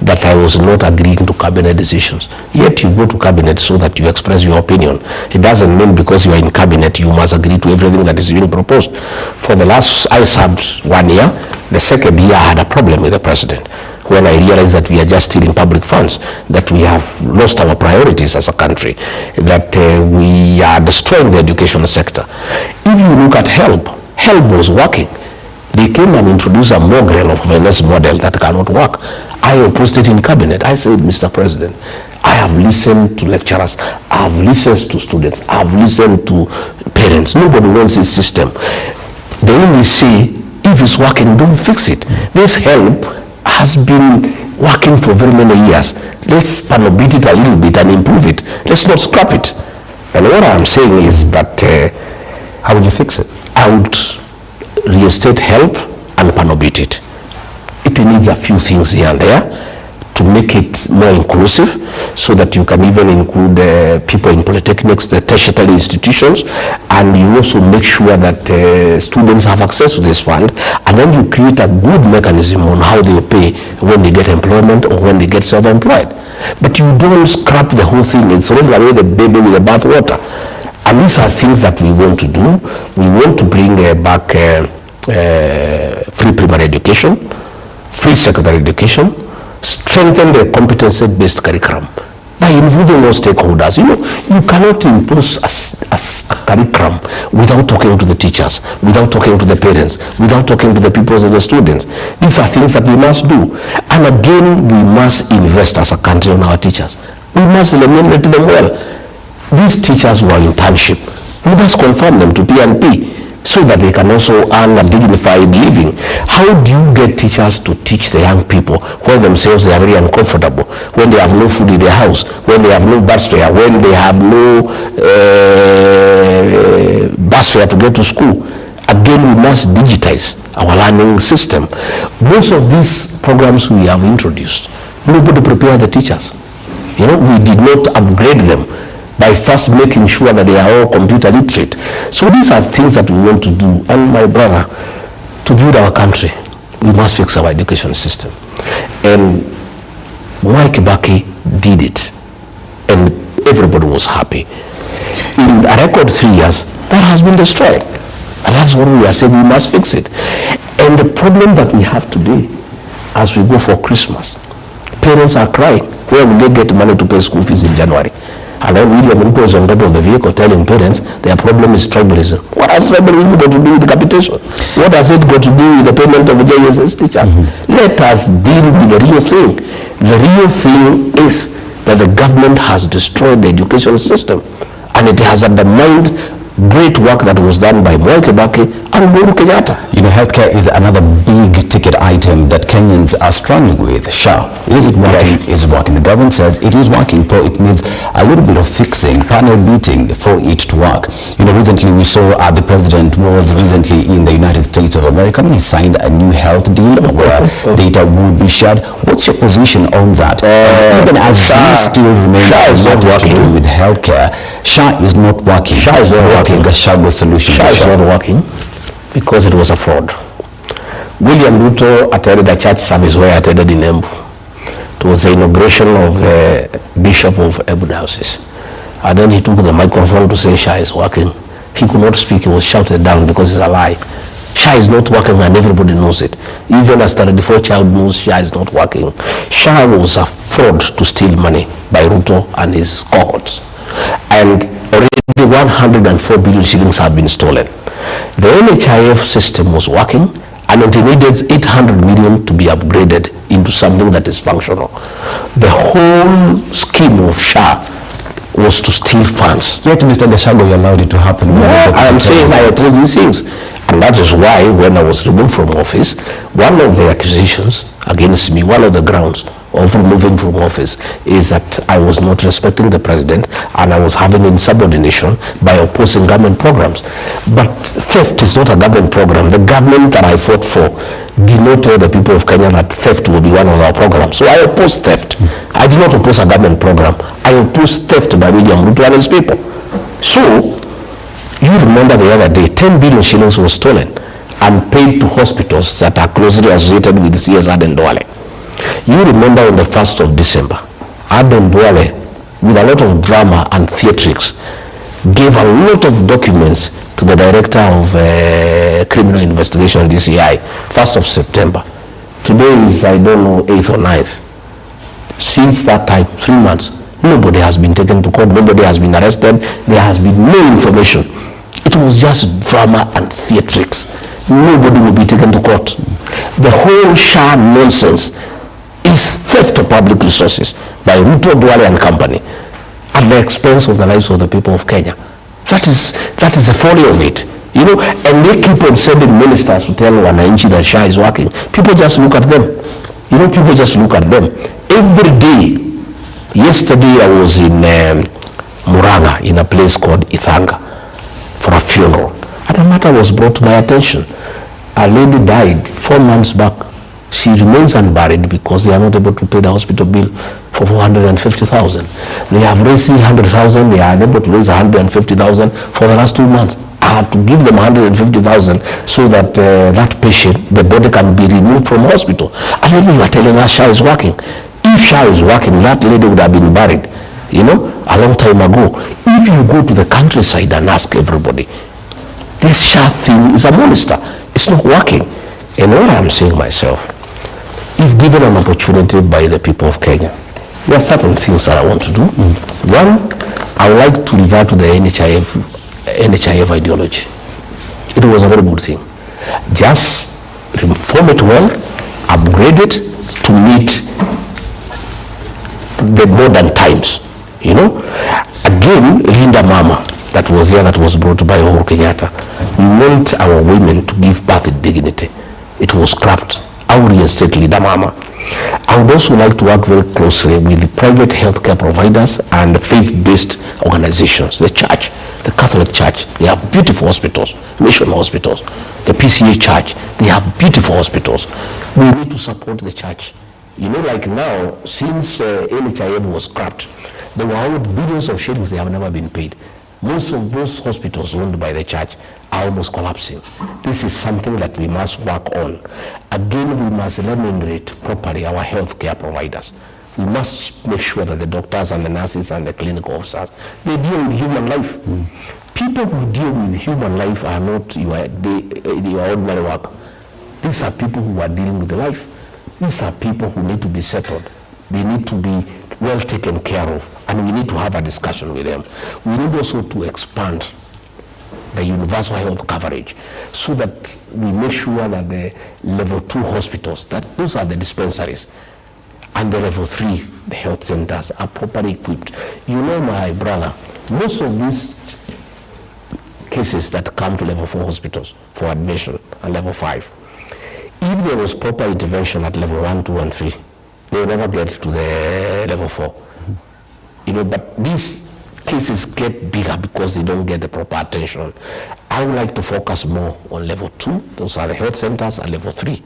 Speaker 2: that I was not agreeing to cabinet decisions. Yet you go to cabinet so that you express your opinion. It doesn't mean because you are in cabinet you must agree to everything that is being proposed. For the last, I served 1 year. The second year I had a problem with the president when I realized that we are just stealing public funds, that we have lost our priorities as a country, that we are destroying the education sector. If you look at HELP was working. They came and introduced a mongrel of finance model that cannot work. I opposed it in cabinet. I said, Mr. President, I have listened to lecturers, I have listened to students, I have listened to parents. Nobody wants this system. They only say, if it's working, don't fix it. This HELP has been working for very many years. Let's panobit it a little bit and improve it. Let's not scrap it. And what I'm saying is that how would you fix it? I would reinstate HELP and panobit it. It needs a few things here and there to make it more inclusive, so that you can even include people in polytechnics, the tertiary institutions, and you also make sure that students have access to this fund, and then you create a good mechanism on how they pay when they get employment or when they get self-employed. But you don't scrap the whole thing. It's throw away the baby with the bathwater. And these are things that we want to do. We want to bring back free primary education, free secondary education, strengthen the competency-based curriculum by involving all stakeholders. You cannot impose a curriculum without talking to the teachers, without talking to the parents, without talking to the pupils and the students. These are things that we must do. And again, we must invest as a country on our teachers. We must eliminate them well. These teachers who are internship, we must confirm them to P&P so that they can also earn a dignified living. How do you get teachers to teach the young people when themselves they are very uncomfortable, when they have no food in their house, when they have no bus fare, when they have no bus fare to get to school? Again, we must digitize our learning system. Most of these programs we have introduced, nobody prepared the teachers. We did not upgrade them by first making sure that they are all computer literate. So these are things that we want to do. And my brother, to build our country, we must fix our education system. And Mwai Kibaki did it. And everybody was happy. In a record 3 years, that has been destroyed. And that's what we are saying, we must fix it. And the problem that we have today, as we go for Christmas, parents are crying, where will they get money to pay school fees in January? And then William Ruto is on top of the vehicle telling parents their problem is tribalism. What has tribalism got to do with capitation? What has it got to do with the payment of JSS teachers? Let us deal with the real thing. The real thing is that the government has destroyed the education system, and it has undermined great work that was done by Mwai Kibaki and Uhuru Kenyatta.
Speaker 1: You know, healthcare is another big ticket item that Kenyans are struggling with. SHA, is it working?
Speaker 2: Yes.
Speaker 1: Is it working? The government says it is working, though it needs a little bit of fixing, panel beating for it to work. You know, recently we saw the president was recently in the United States of America. He signed a new health deal where data would be shared. What's your position on that? Even as you still remain to do with healthcare, SHA is not working.
Speaker 2: SHA is not working.
Speaker 1: What is Gachagua's solution?
Speaker 2: SHA is not working because it was a fraud. William Ruto attended a church service where I attended in Embu. It was the inauguration of the Bishop of Embu Diocese. And then he took the microphone to say SHA is working. He could not speak, he was shouted down because it's a lie. SHA is not working and everybody knows it. Even as 34 child knows SHA is not working. SHA was a fraud to steal money by Ruto and his cohorts. And already 104 billion shillings have been stolen. The NHIF system was working, and it needed 800 million to be upgraded into something that is functional. The whole scheme of SHA was to steal funds.
Speaker 1: Yet Mr. Gachagua allowed it to happen.
Speaker 2: I am saying I oppose these things. And that is why when I was removed from office, one of the accusations against me, one of the grounds of removing from office is that I was not respecting the president and I was having insubordination by opposing government programs. But theft is not a government program. The government that I fought for did not tell the people of Kenya that theft will be one of our programs. So I opposed theft. I did not oppose a government program. I opposed theft by William Ruto and his people. So you remember the other day, 10 billion shillings was stolen and paid to hospitals that are closely associated with CS Aden Duale. You remember on the 1st of December, Aden Duale, with a lot of drama and theatrics, gave a lot of documents to the director of criminal investigation, DCI, 1st of September. Today is, I don't know, 8th or 9th. Since that time, 3 months, nobody has been taken to court, nobody has been arrested, there has been no information. It was just drama and theatrics. Nobody will be taken to court. The whole SHA nonsense is theft of public resources by Ruto, Duale and company at the expense of the lives of the people of Kenya. That is the folly of it. You know, and they keep on sending ministers to tell Wananchi that SHA is working. People just look at them. You know, people just look at them. Every day. Yesterday I was in Muranga, in a place called Ithanga, for a funeral. And a matter was brought to my attention. A lady died 4 months back. She remains unburied because they are not able to pay the hospital bill for 450,000. They have raised 300,000. They are unable to raise 150,000 for the last 2 months. I had to give them 150,000 so that that patient, the body can be removed from hospital. And then you are telling us SHA is working. If SHA is working, that lady would have been buried, you know, a long time ago. If you go to the countryside and ask everybody, this SHA thing is a monster. It's not working. And what I'm saying myself, if given an opportunity by the people of Kenya, there are certain things that I want to do. One, I would like to revert to the NHIF ideology. It was a very good thing. Just reform it well, upgrade it to meet the modern times, you know. Again, Linda Mama, that was here, that was brought by Uhuru Kenyatta. We want our women to give birth with dignity. It was scrapped. I would reinstate Linda Mama. I would also like to work very closely with the private healthcare providers and faith-based organizations. The church, the Catholic Church, they have beautiful hospitals, mission hospitals. The PCA Church, they have beautiful hospitals. We need to support the church. You know, like now, since NHIF was scrapped, there were owed billions of shillings. They have never been paid. Most of those hospitals owned by the church are almost collapsing. This is something that we must work on. Again, we must remunerate properly our healthcare providers. We must make sure that the doctors and the nurses and the clinical officers, they deal with human life. People who deal with human life are not your ordinary work. These are people who are dealing with life. These are people who need to be settled. They need to be well taken care of, and we need to have a discussion with them. We need also to expand the universal health coverage so that we make sure that the level 2 hospitals, that those are the dispensaries, and the level 3, the health centers, are properly equipped. You know, my brother, most of these cases that come to level 4 hospitals for admission and level 5, if there was proper intervention at level 1, 2, and 3, they will never get to the level 4. You know, but these cases get bigger because they don't get the proper attention. I would like to focus more on level 2. Those are the health centers, and level 3.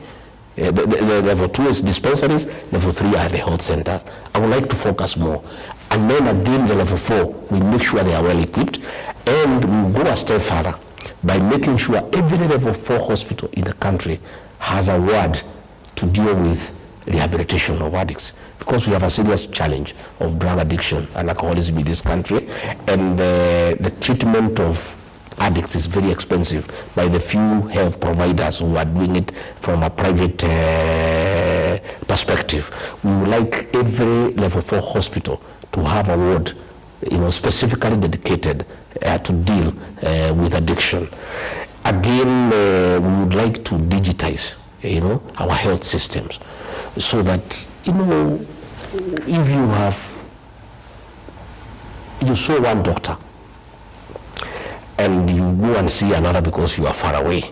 Speaker 2: The level 2 is dispensaries, level 3 are the health centers. I would like to focus more. And then again, the level 4, we make sure they are well equipped, and we will go a step further by making sure every level 4 hospital in the country has a ward to deal with rehabilitation of addicts, because we have a serious challenge of drug addiction and alcoholism in this country, and the treatment of addicts is very expensive by the few health providers who are doing it from a private perspective. We would like every level 4 hospital to have a ward, you know, specifically dedicated to deal with addiction. Again, we would like to digitize, you know, our health systems, so that, you know, if you saw one doctor and you go and see another because you are far away,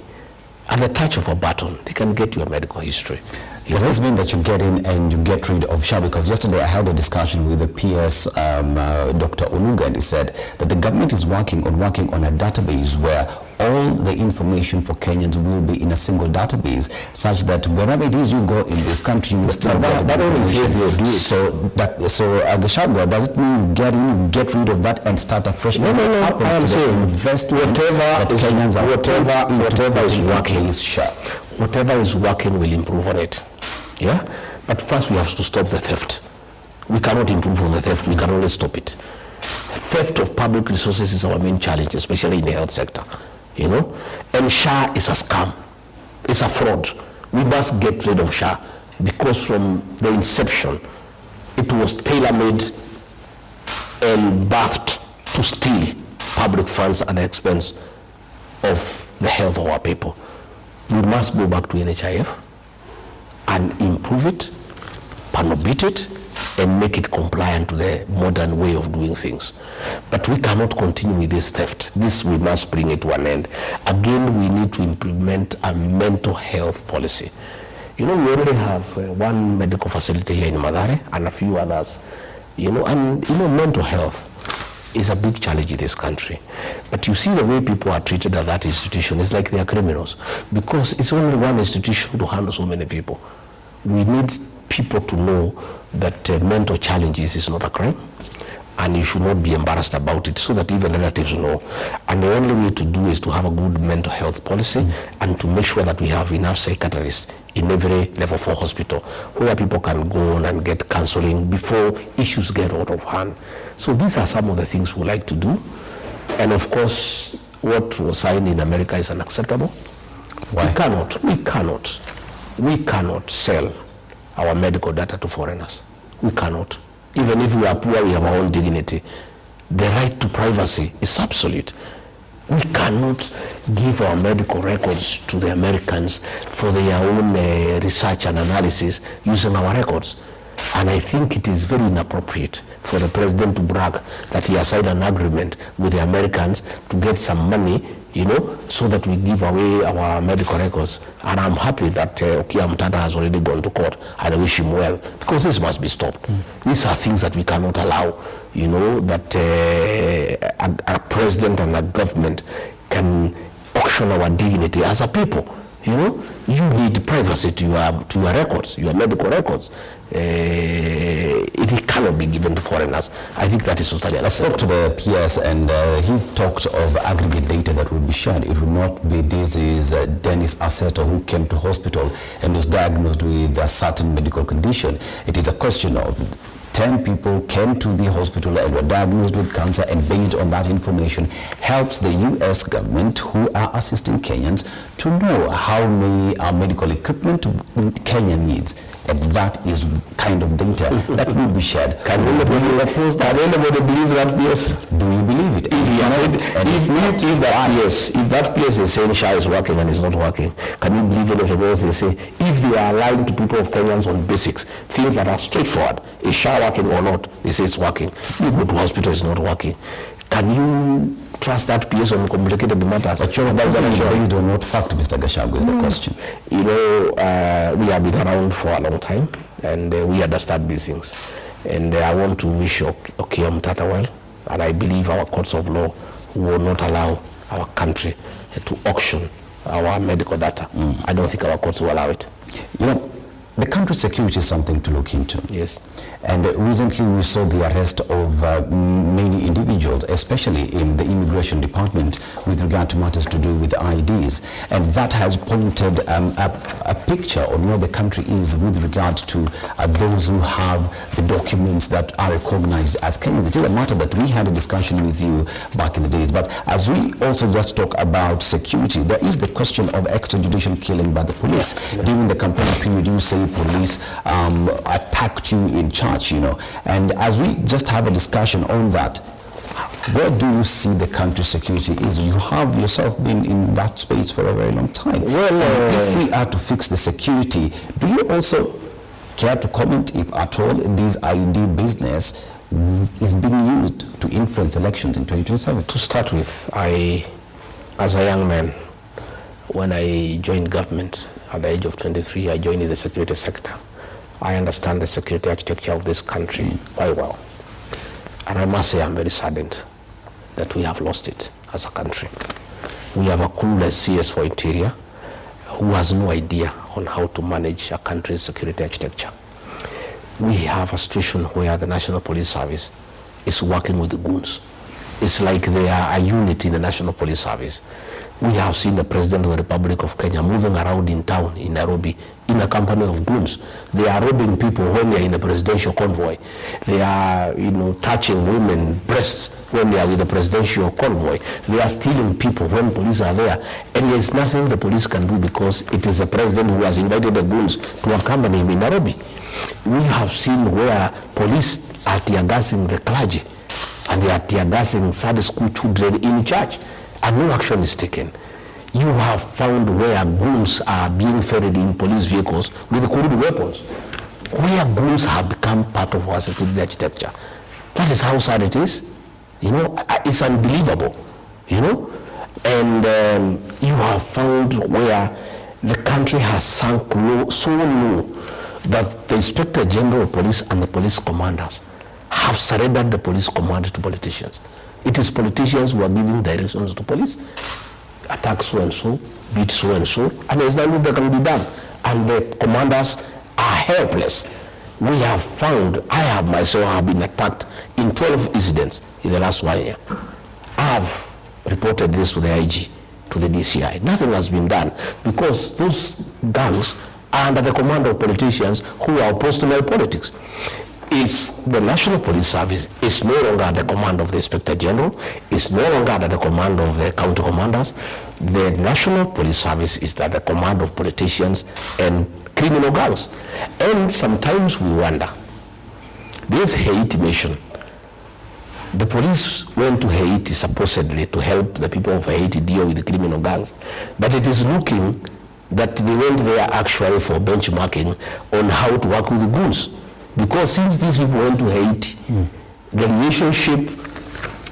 Speaker 2: at the touch of a button, they can get your medical history.
Speaker 1: Does this mean that you get in and you get rid of SHA? Because yesterday I had a discussion with the PS, Dr. Oluga, and he said that the government is working on a database where all the information for Kenyans will be in a single database, such that wherever it is you go in this country, you will still get the information. So Gachagua, does it mean you get rid of that and start afresh?
Speaker 2: No. I am saying invest whatever is working. Whatever is working will improve on it. Yeah, but first we have to stop the theft. We cannot improve on the theft. We can only stop it. Theft of public resources is our main challenge, especially in the health sector. You know, and SHA is a scam. It's a fraud. We must get rid of SHA, because from the inception, it was tailor-made and birthed to steal public funds at the expense of the health of our people. We must go back to NHIF and improve it, panobit it, and make it compliant to the modern way of doing things. But we cannot continue with this theft. This, we must bring it to an end. Again, we need to implement a mental health policy. You know, we already have one medical facility here in Mathare and a few others. You know, and you know, mental health is a big challenge in this country. But you see the way people are treated at that institution, it's like they are criminals, because it's only one institution to handle so many people. We need people to know that mental challenges is not a crime, and you should not be embarrassed about it, so that even relatives know. And the only way to do is to have a good mental health policy, and to make sure that we have enough psychiatrists in every level 4 hospital where people can go on and get counseling before issues get out of hand. So these are some of the things we like to do. And of course, what was signed in America is unacceptable. Why? We cannot sell our medical data to foreigners. We cannot. Even if we are poor, we have our own dignity. The right to privacy is absolute. We cannot give our medical records to the Americans for their own research and analysis using our records. And I think it is very inappropriate for the president to brag that he has signed an agreement with the Americans to get some money, you know, so that we give away our medical records. And I'm happy that Okia Mtata has already gone to court, and I wish him well, because this must be stopped. These are things that we cannot allow, you know, that a president and a government can auction our dignity as a people. You know, you need privacy to your records, your medical records. It cannot be given to foreigners. I think that is totally unacceptable.
Speaker 1: I spoke to the PS, and he talked of aggregate data that will be shared. It will not be this is Dennis Aseto who came to hospital and was diagnosed with a certain medical condition. It is a question of 10 people came to the hospital and were diagnosed with cancer, and based on that information helps the US government, who are assisting Kenyans, to know how many medical equipment Kenya needs. and that is kind of data that will be shared.
Speaker 2: Can anybody believe that PS?
Speaker 1: Do you believe it?
Speaker 2: If that PS is saying SHA is working and is not working, can you believe anything else they say? If they are lying to people of Kenyans on basics, things that are straightforward, is SHA working or not? They say it's working. You go to hospital, it's not working. Can you trust that PS on complicated matters?
Speaker 1: But sure, that's based on what fact, Mr. Gachagua, is the question.
Speaker 2: You know, we have been around for a long time, and we understand these things. And I want to wish Okia Mtata well, and I believe our courts of law will not allow our country to auction our medical data. I don't think our courts will allow it.
Speaker 1: You know, the country's security is something to look into.
Speaker 2: Yes.
Speaker 1: And recently we saw the arrest of many individuals, especially in the immigration department, with regard to matters to do with IDs. And that has pointed a picture on where the country is with regard to those who have the documents that are recognized as Kenyans. It is a matter that we had a discussion with you back in the days. But as we also just talk about security, there is the question of extrajudicial killing by the police. Yeah. During the campaign period, you say police attacked you in church, you know, and as we just have a discussion on that, where do you see the country's security is? You have yourself been in that space for a very long time. Well, if we are to fix the security, do you also care to comment if at all this ID business is being used to influence elections in 2027?
Speaker 2: To start with, as a young man, when I joined government at the age of 23, I joined in the security sector. I understand the security architecture of this country very well. And I must say I'm very saddened that we have lost it as a country. We have a clueless CS for Interior who has no idea on how to manage a country's security architecture. We have a situation where the National Police Service is working with the goons. It's like they are a unit in the National Police Service. We have seen the President of the Republic of Kenya moving around in town in Nairobi in a company of goons. They are robbing people when they are in the presidential convoy. They are, touching women's breasts when they are with the presidential convoy. They are stealing people when police are there. And there's nothing the police can do because it is the president who has invited the goons to accompany him in Nairobi. We have seen where police are tear-gassing the clergy and they are tear-gassing Sunday school children in church, and no action is taken. You have found where goons are being ferried in police vehicles with crude weapons, where goons have become part of our security architecture. That is how sad it is. It's unbelievable. And you have found where the country has sunk low, so low that the Inspector General of Police and the police commanders have surrendered the police command to politicians. It is politicians who are giving directions to police. Attack so and so, beat so and so, and there's nothing that can be done. And the commanders are helpless. We have found, I myself have been attacked in 12 incidents in the last 1 year. I have reported this to the IG, to the DCI. Nothing has been done because those gangs are under the command of politicians who are opposed to my politics. The National Police Service is no longer at the command of the Inspector General, it's no longer at the command of the county commanders. The National Police Service is at the command of politicians and criminal gangs. And sometimes we wonder, this Haiti mission, the police went to Haiti supposedly to help the people of Haiti deal with the criminal gangs, but it is looking that they went there actually for benchmarking on how to work with the goons. Because since these people went to Haiti, the relationship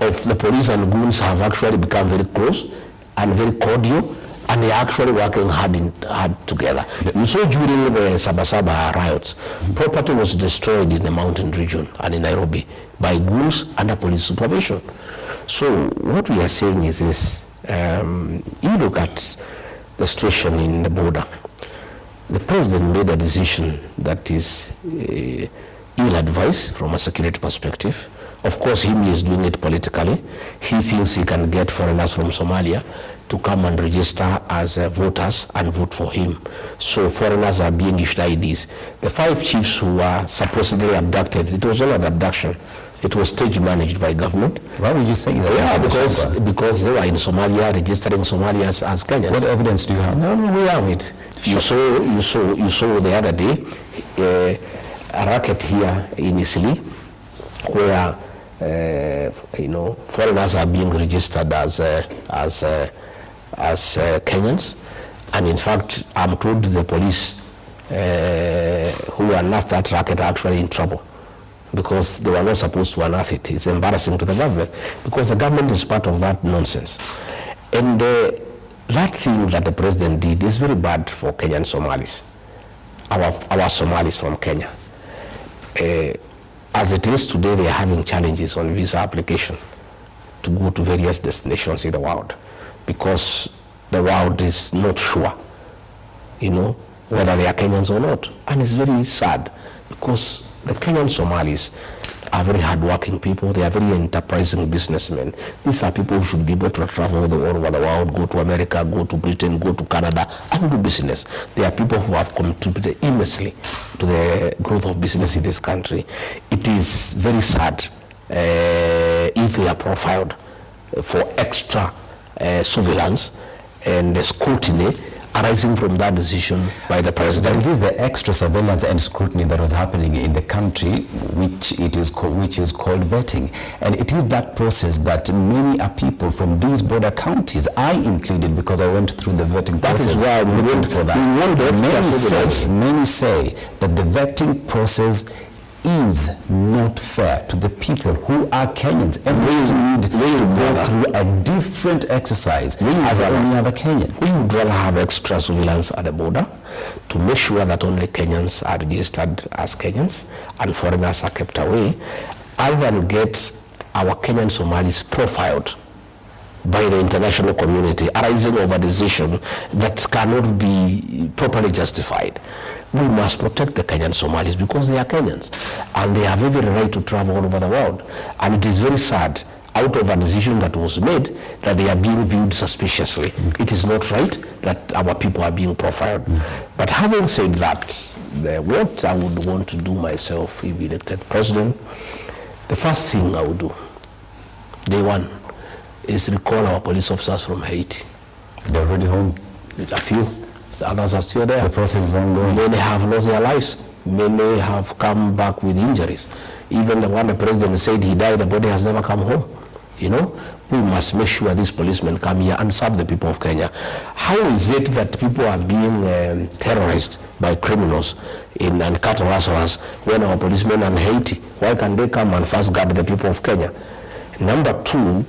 Speaker 2: of the police and goons have actually become very close and very cordial, and they are actually working hard together. You saw during the Sabasaba riots, property was destroyed in the mountain region and in Nairobi by goons under police supervision. So what we are saying is this, you look at the situation in the border. The president made a decision that is ill-advised from a security perspective. Of course, he is doing it politically. He thinks he can get foreigners from Somalia to come and register as voters and vote for him. So foreigners are being issued IDs. The 5 chiefs who were supposedly abducted, it was all an abduction. It was stage managed by government.
Speaker 1: Why would you say that?
Speaker 2: Yeah, because they were in Somalia, registering Somalians as Kenyans.
Speaker 1: What evidence do you have?
Speaker 2: No, we have it. You saw the other day a racket here in Isili, where foreigners are being registered as Kenyans, and in fact, I'm told the police who unearthed that racket are actually in trouble, because they were not supposed to unearth it. It's embarrassing to the government, because the government is part of that nonsense. And that thing that the president did is very bad for Kenyan Somalis, our Somalis from Kenya. As it is today, they are having challenges on visa application to go to various destinations in the world, because the world is not sure, whether they are Kenyans or not. And it's very sad, because the Kenyan Somalis are very hardworking people. They are very enterprising businessmen. These are people who should be able to travel all over the world, go to America, go to Britain, go to Canada, and do business. They are people who have contributed immensely to the growth of business in this country. It is very sad if they are profiled for extra surveillance and scrutiny arising from that decision by the president.
Speaker 1: But it is the extra surveillance and scrutiny that was happening in the country, which is called vetting, and it is that process that many people from these border counties, I included, because I went through the vetting process.
Speaker 2: That is why we went
Speaker 1: for that. Many say that the vetting process is not fair to the people who are Kenyans, and we need to go through a different exercise as any other Kenyan.
Speaker 2: We would rather have extra surveillance at the border to make sure that only Kenyans are registered as Kenyans and foreigners are kept away, other than get our Kenyan Somalis profiled by the international community arising of a decision that cannot be properly justified. We must protect the Kenyan Somalis because they are Kenyans and they have every right to travel all over the world. And it is very sad, out of a decision that was made, that they are being viewed suspiciously. It is not right that our people are being profiled. But having said that, what I would want to do myself if elected president, the first thing I would do, day one, is recall our police officers from Haiti.
Speaker 1: They're already home.
Speaker 2: A few. The others are still there.
Speaker 1: The process is ongoing.
Speaker 2: Many have lost their lives. Many have come back with injuries. Even the one the president said he died, the body has never come home. We must make sure these policemen come here and serve the people of Kenya. How is it that people are being terrorized by criminals and cattle rustlers when our policemen are in Haiti? Why can't they come and first guard the people of Kenya? Number two,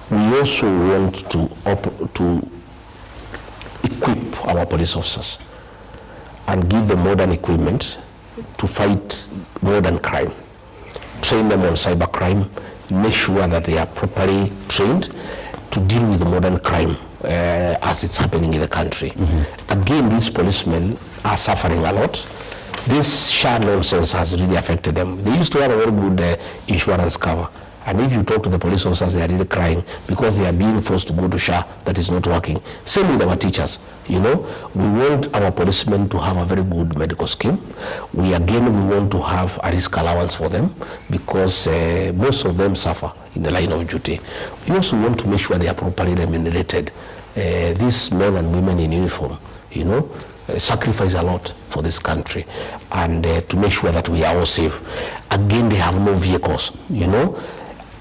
Speaker 2: we also want to equip our police officers and give them modern equipment to fight modern crime. Train them on cyber crime, make sure that they are properly trained to deal with the modern crime as it's happening in the country. Again, these policemen are suffering a lot. This SHA nonsense has really affected them. They used to have a very good insurance cover. And if you talk to the police officers, they are really crying because they are being forced to go to SHA that is not working. Same with our teachers. We want our policemen to have a very good medical scheme. We want to have a risk allowance for them because most of them suffer in the line of duty. We also want to make sure they are properly remunerated. These men and women in uniform, sacrifice a lot for this country, and to make sure that we are all safe. Again, they have no vehicles.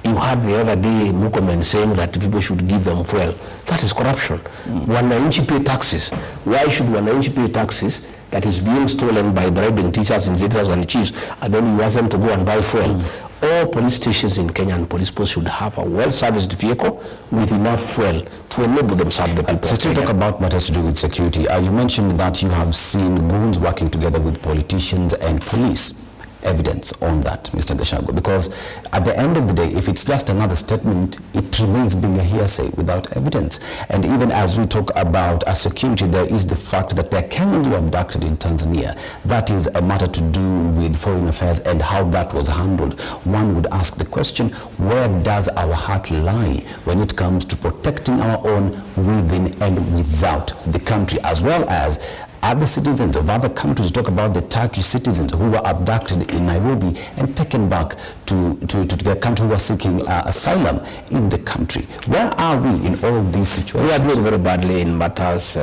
Speaker 2: You heard the other day Mukomen saying that people should give them fuel. That is corruption. Wananchi pay taxes. Why should Wananchi pay taxes that is being stolen by bribing teachers and centers and chiefs, and then you ask them to go and buy fuel? All police stations in Kenya and police posts should have a well-serviced vehicle with enough fuel to enable them serve the people.
Speaker 1: So to talk about matters to do with security, you mentioned that you have seen goons working together with politicians and police. Evidence on that, Mr. Gachagua, because at the end of the day, if it's just another statement, it remains being a hearsay without evidence. And even as we talk about security, there is the fact that there are Kenyans who were abducted in Tanzania. That is a matter to do with foreign affairs and how that was handled. One would ask the question, where does our heart lie when it comes to protecting our own within and without the country, as well as other citizens of other countries. Talk about the Turkish citizens who were abducted in Nairobi and taken back to their country, who were seeking asylum in the country. Where are we in all these situations?
Speaker 2: We are doing very badly in matters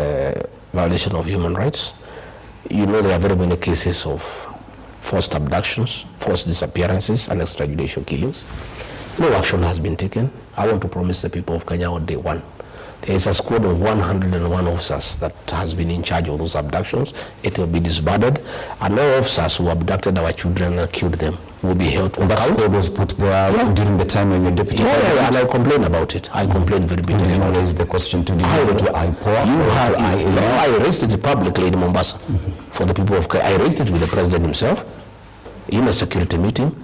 Speaker 2: violation of human rights. You know, there are very many cases of forced abductions, forced disappearances, and extrajudicial killings. No action has been taken. I want to promise the people of Kenya on day one. There is a squad of 101 officers that has been in charge of those abductions. It will be disbanded, and all officers who abducted our children and killed them will be held to account.
Speaker 1: That squad was put there during the time when your deputy president...
Speaker 2: and I complained about it. I complained very bitterly.
Speaker 1: Did you raise the question to IPOA?
Speaker 2: No, I raised it publicly in Mombasa for the people of Kenya. I raised it with the president himself in a security meeting.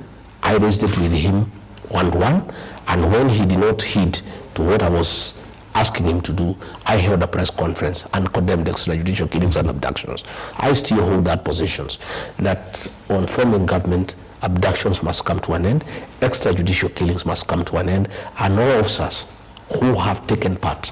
Speaker 2: I raised it with him one-to-one, and when he did not heed to what I was asking him to do, I held a press conference and condemned extrajudicial killings and abductions. I still hold that positions, that on forming government, abductions must come to an end, extrajudicial killings must come to an end, and all officers who have taken part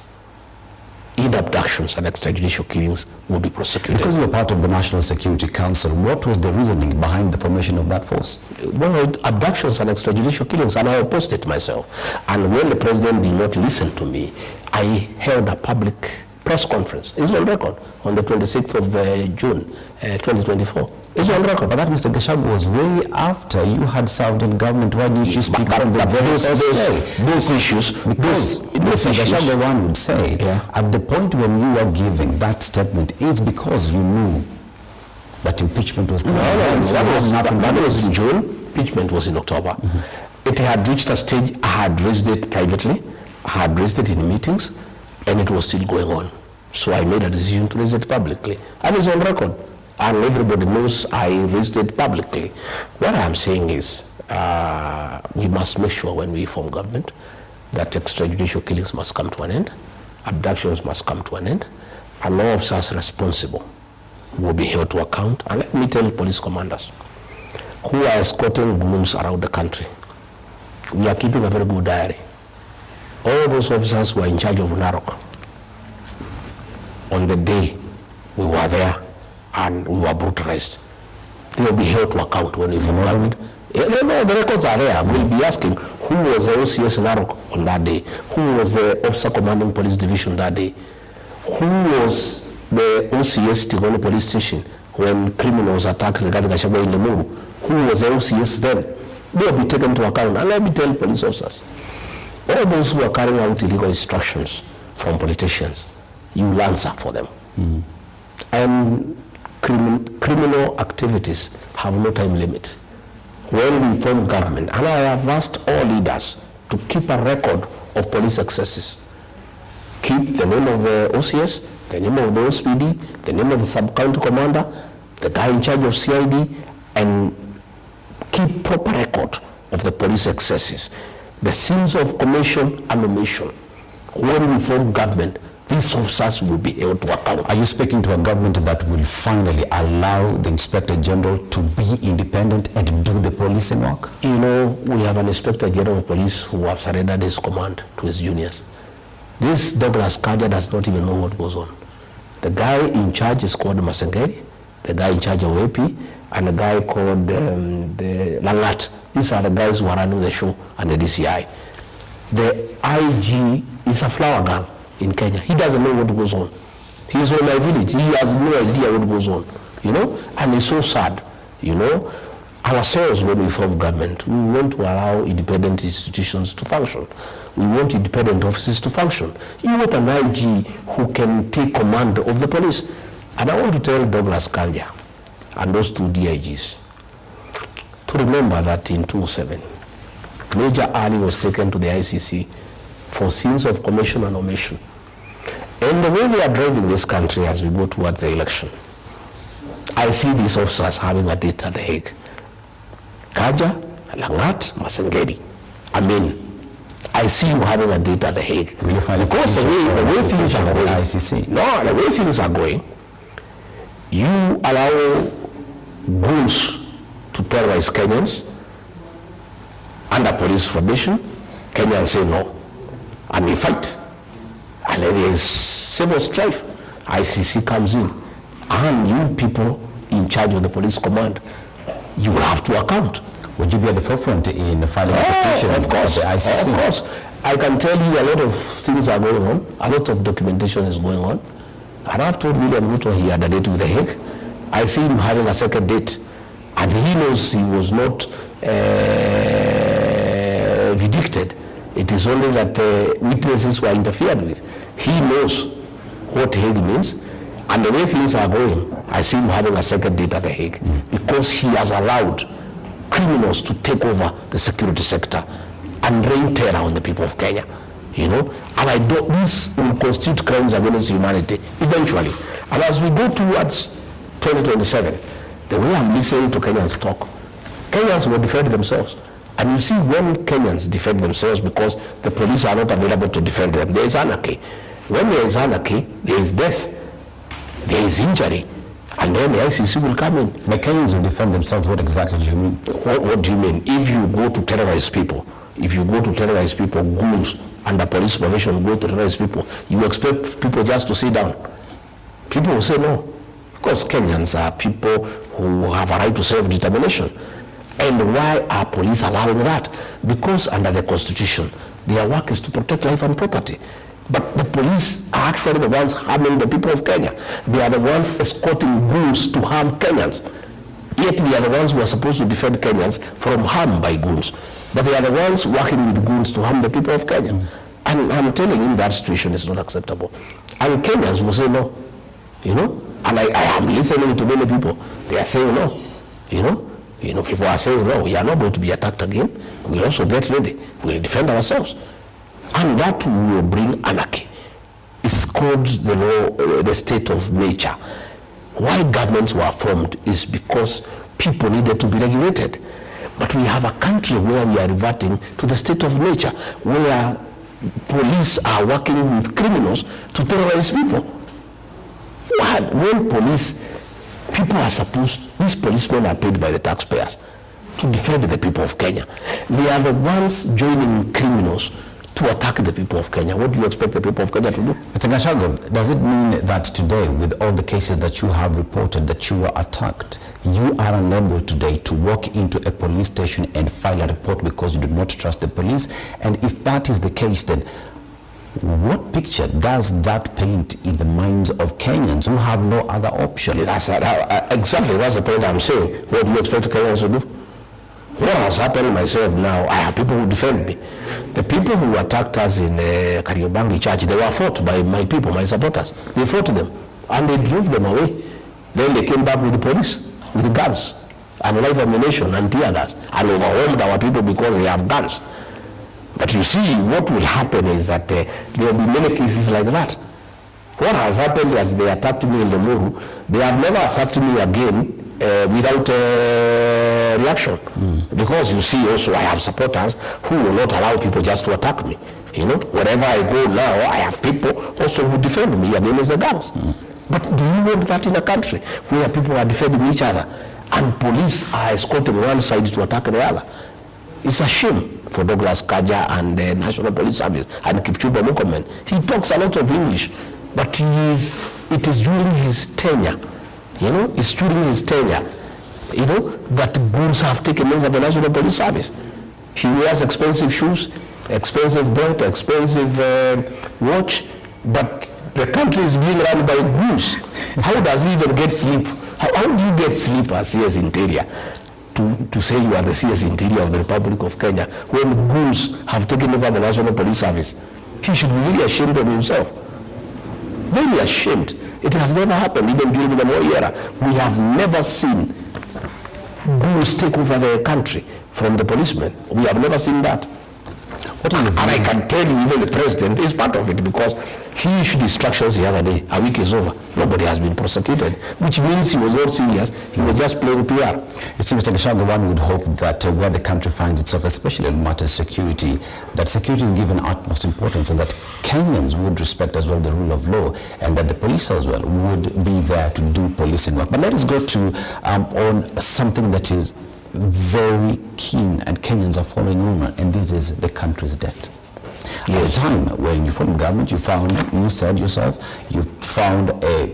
Speaker 2: in abductions and extrajudicial killings will be prosecuted.
Speaker 1: Because you're part of the National Security Council, what was the reasoning behind the formation of that force?
Speaker 2: Well, abductions and extrajudicial killings, and I opposed it myself. And when the president did not listen to me, I held a public press conference. It's on record on the 26th of June 2024. It's on record.
Speaker 1: But that, Mr. Gachagua, was way after you had served in government. Why didn't you speak on the very first day?
Speaker 2: Those issues,
Speaker 1: because Mr. Gachagua, one would say, at the point when you were giving that statement, it's because you knew that impeachment was coming.
Speaker 2: That was in June. Impeachment was in October. It had reached a stage. I had raised it privately. I had raised it in meetings, and it was still going on. So I made a decision to raise it publicly, and it's on record, and everybody knows I raised it publicly. What I'm saying is, we must make sure when we form government that extrajudicial killings must come to an end, abductions must come to an end, and all officers responsible will be held to account. And let me tell police commanders who are escorting goons around the country, we are keeping a very good diary. All those officers who are in charge of Narok, on the day we were there and we were brutalized, they will be held to account when we form government. No, the records are there. We'll be asking who was the OCS Narok on that day, who was the officer commanding police division that day, who was the OCS Tigoni police station when criminals attacked Rigathi Gachagua in Lemuru, who was the OCS then. They will be taken to account. And let me tell police officers, all those who are carrying out illegal instructions from politicians, you will answer for them. And criminal activities have no time limit. When we form government, and I have asked all leaders to keep a record of police excesses. Keep the name of the OCS, the name of the OSPD, the name of the sub-county commander, the guy in charge of CID, and keep proper record of the police excesses, the sins of commission and omission. When we form government, these officers will be held to account. Are you speaking to a government that will finally allow the Inspector General to be independent and do the policing work? You know, we have an Inspector General of Police who have surrendered his command to his juniors. This Douglas Kanja does not even know what goes on. The guy in charge is called Masengeri, the guy in charge of AP, and a guy called the Langat. These are the guys who are running the show and the DCI. The IG is a flower girl in Kenya. He doesn't know what goes on. He's from my village. He has no idea what goes on, you know, and it's so sad, you know. Ourselves, when we form government, we want to allow independent institutions to function. We want independent offices to function. You want an IG who can take command of the police. And I want to tell Douglas Kanja and those two DIGs to remember that in 2007, Major Ali was taken to the ICC for sins of commission and omission. And the way we are driving this country as we go towards the election, I see these officers having a date at the Hague. Kaja, Langat, Masengeri. I mean, I see you having a date at the Hague.
Speaker 1: Will you find
Speaker 2: because the way things are going,
Speaker 1: ICC?
Speaker 2: No, the way things are going, you allow goons to terrorize Kenyans under police formation. Kenyans say no, and we fight, and there is civil strife. ICC comes in and you people in charge of the police command, you will have to account.
Speaker 1: Would you be at the forefront in filing a petition
Speaker 2: of course,
Speaker 1: the ICC?
Speaker 2: Of course. I can tell you a lot of things are going on, a lot of documentation is going on. And I've told William Ruto he had a date with The Hague. I see him having a second date, and he knows he was not vindicated. It is only that witnesses were interfered with. He knows what Hague means, and the way things are going, I see him having a second date at The Hague because he has allowed criminals to take over the security sector and reign terror on the people of Kenya, you know. And I don't, this will constitute crimes against humanity eventually. And as we go towards 2027, the way I'm listening to Kenyans talk, Kenyans will defend themselves. And you see, when Kenyans defend themselves because the police are not available to defend them, there is anarchy. When there is anarchy, there is death, there is injury, and then the ICC will come in.
Speaker 1: The Kenyans will defend themselves. What exactly do you mean?
Speaker 2: What do you mean? If you go to terrorize people, goons under police supervision go to terrorize people, you expect people just to sit down? People will say no. Because Kenyans are people who have a right to self-determination. And why are police allowing that? Because under the Constitution, their work is to protect life and property. But the police are actually the ones harming the people of Kenya. They are the ones escorting goons to harm Kenyans. Yet they are the ones who are supposed to defend Kenyans from harm by goons. But they are the ones working with goons to harm the people of Kenya. And I'm telling you, that situation is not acceptable. And Kenyans will say no, you know. And I am listening to many people. They are saying no, you know. People are saying no, we are not going to be attacked again. We'll also get ready. We'll defend ourselves. And that will bring anarchy. It's called the law, the state of nature. Why governments were formed is because people needed to be regulated. But we have a country where we are reverting to the state of nature, where police are working with criminals to terrorize people. When police, people are supposed, these policemen are paid by the taxpayers to defend the people of Kenya. They are the ones joining criminals to attack the people of Kenya. What do you expect the people of Kenya to do?
Speaker 1: Mr. Gachagua, does it mean that today, with all the cases that you have reported that you were attacked, you are unable today to walk into a police station and file a report because you do not trust the police? And if that is the case, then what picture does that paint in the minds of Kenyans who have no other option?
Speaker 2: Exactly, that's the point I'm saying. What do you expect Kenyans to do? What has happened myself now, I have people who defend me. The people who attacked us in Kariobangi church, they were fought by my people, my supporters. They fought them and they drove them away. Then they came back with the police, with guns and live ammunition and tear gas and overwhelmed our people because they have guns. But you see, what will happen is that there will be many cases like that. What has happened is they attacked me in the Muru. They have never attacked me again without reaction. Because you see also I have supporters who will not allow people just to attack me. You know, wherever I go now, I have people also who defend me against the gangs. But do you want that in a country where people are defending each other and police are escorting one side to attack the other? It's a shame for Douglas Kaja and the National Police Service and Kipchumba Murkomen. He talks a lot of English, but it is during his tenure, you know, it's during his tenure, you know, that goons have taken over the National Police Service. He wears expensive shoes, expensive belt, expensive watch, but the country is being run by goons. How does he even get sleep? How do you get sleep as CS Interior? To say you are the CS Interior of the Republic of Kenya when goons have taken over the National Police Service? He should be very ashamed of himself. Very ashamed. It has never happened, even during the Moi era. We have never seen goons take over the country from the policemen. We have never seen that. And I can tell you, even the president is part of it, because he issued instructions the other day. A week is over. Nobody has been prosecuted, which means he was not serious. He was just playing PR.
Speaker 1: You see, Mr. Gachagua, one would hope that where the country finds itself, especially in matters of security, that security is given utmost importance, and that Kenyans would respect as well the rule of law, and that the police as well would be there to do policing work. But let us go to on something that is very keen and Kenyans are following on, and this is the country's debt. At a time when you formed government, you said yourself, you found a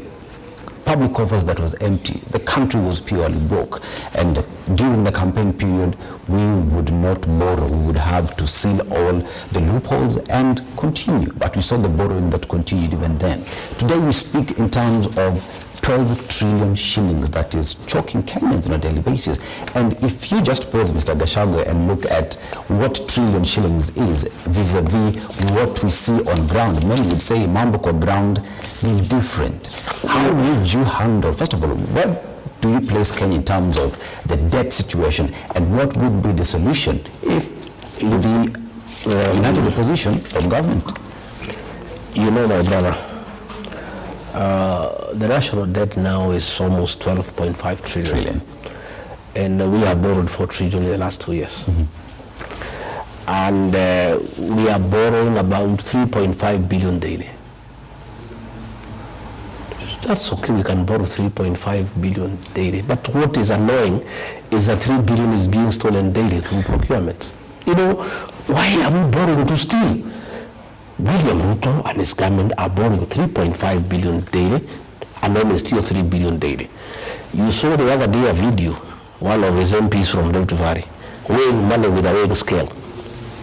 Speaker 1: public coffers that was empty. The country was purely broke. And during the campaign period, we would not borrow. We would have to seal all the loopholes and continue. But we saw the borrowing that continued even then. Today we speak in terms of 12 trillion shillings that is choking Kenyans on a daily basis. And if you just pause, Mr. Gachagua, and look at what trillion shillings is vis-a-vis what we see on ground, many would say mambo kwa ground is different. How would you handle, first of all, where do you place Kenya in terms of the debt situation, and what would be the solution if the united opposition from government?
Speaker 2: You know, my brother, the national debt now is almost 12.5 trillion. And we have borrowed 4 trillion in the last 2 years. And we are borrowing about 3.5 billion daily. That's okay, we can borrow 3.5 billion daily. But what is annoying is that 3 billion is being stolen daily through procurement. You know, why are we borrowing to steal? William Ruto and his government are borrowing 3.5 billion daily, and then still 3 billion daily. You saw the other day a video, one of his MPs from Rift Valley, weighing money with a weighing scale.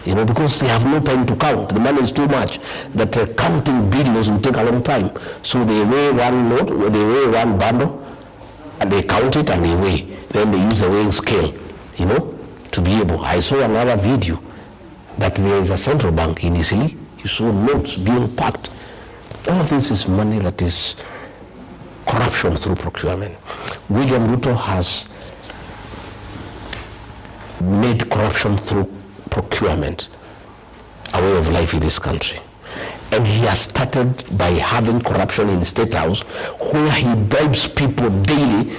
Speaker 2: You know, because they have no time to count. The money is too much that counting billions will take a long time. So they weigh one note, they weigh one bundle, and they count it and they weigh. Then they use the weighing scale, you know, to be able. I saw another video that there is a central bank in Italy. You saw notes being packed. All of this is money that is corruption through procurement. William Ruto has made corruption through procurement a way of life in this country. And he has started by having corruption in the State House, where he bribes people daily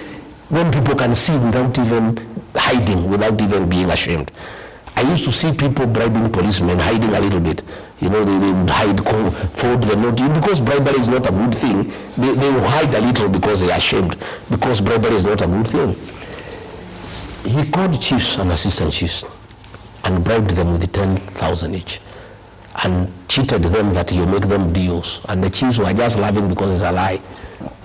Speaker 2: when people can see without even hiding, without even being ashamed. I used to see people bribing policemen, hiding a little bit. You know, they would hide, fold the note. Because bribery is not a good thing, they will hide a little because they are ashamed, because bribery is not a good thing. He called chiefs and assistant chiefs and bribed them with 10,000 each, and cheated them that he'll make them deals. And the chiefs were just laughing because it's a lie.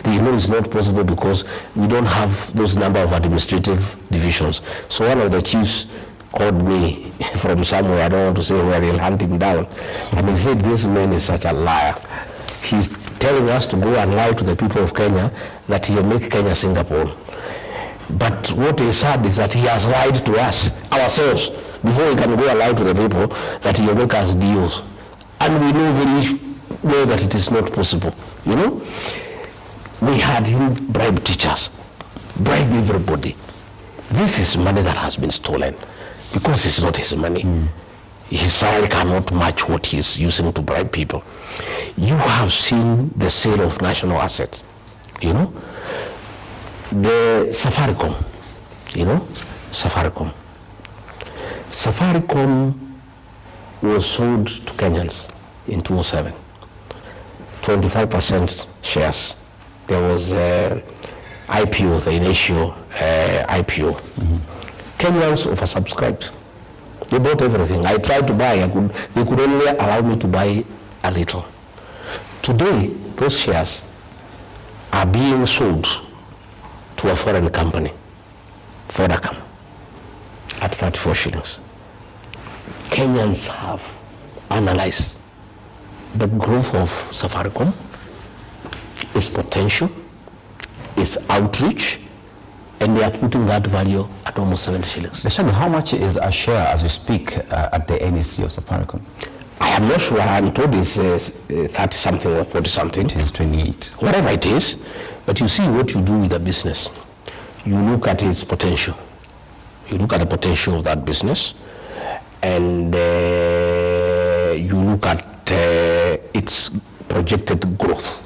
Speaker 2: They know it's not possible because we don't have those number of administrative divisions. So one of the chiefs called me from somewhere, I don't want to say where, they'll hunt him down. And he said, this man is such a liar. He's telling us to go and lie to the people of Kenya that he'll make Kenya Singapore. But what is sad is that he has lied to us, ourselves, before he can go and lie to the people that he'll make us deals. And we know very well that it is not possible, you know. We had him bribe teachers, bribe everybody. This is money that has been stolen, because it's not his money. His salary cannot match what he's using to bribe people. You have seen the sale of national assets, you know. The Safaricom, you know, Safaricom was sold to Kenyans in 2007, 25% shares. There was IPO, the initial IPO. Kenyans oversubscribed. They bought everything. I tried to buy, they could only allow me to buy a little. Today, those shares are being sold to a foreign company, Vodacom, at 34 shillings. Kenyans have analyzed the growth of Safaricom, its potential, its outreach, and they are putting that value at almost 70 shillings.
Speaker 1: Gachagua, how much is a share as we speak at the NEC of Safaricom?
Speaker 2: I am not sure. I'm told it's 30 something or 40 something.
Speaker 1: It is 28.
Speaker 2: Whatever it is. But you see what you do with a business. You look at its potential. You look at the potential of that business, and you look at its projected growth,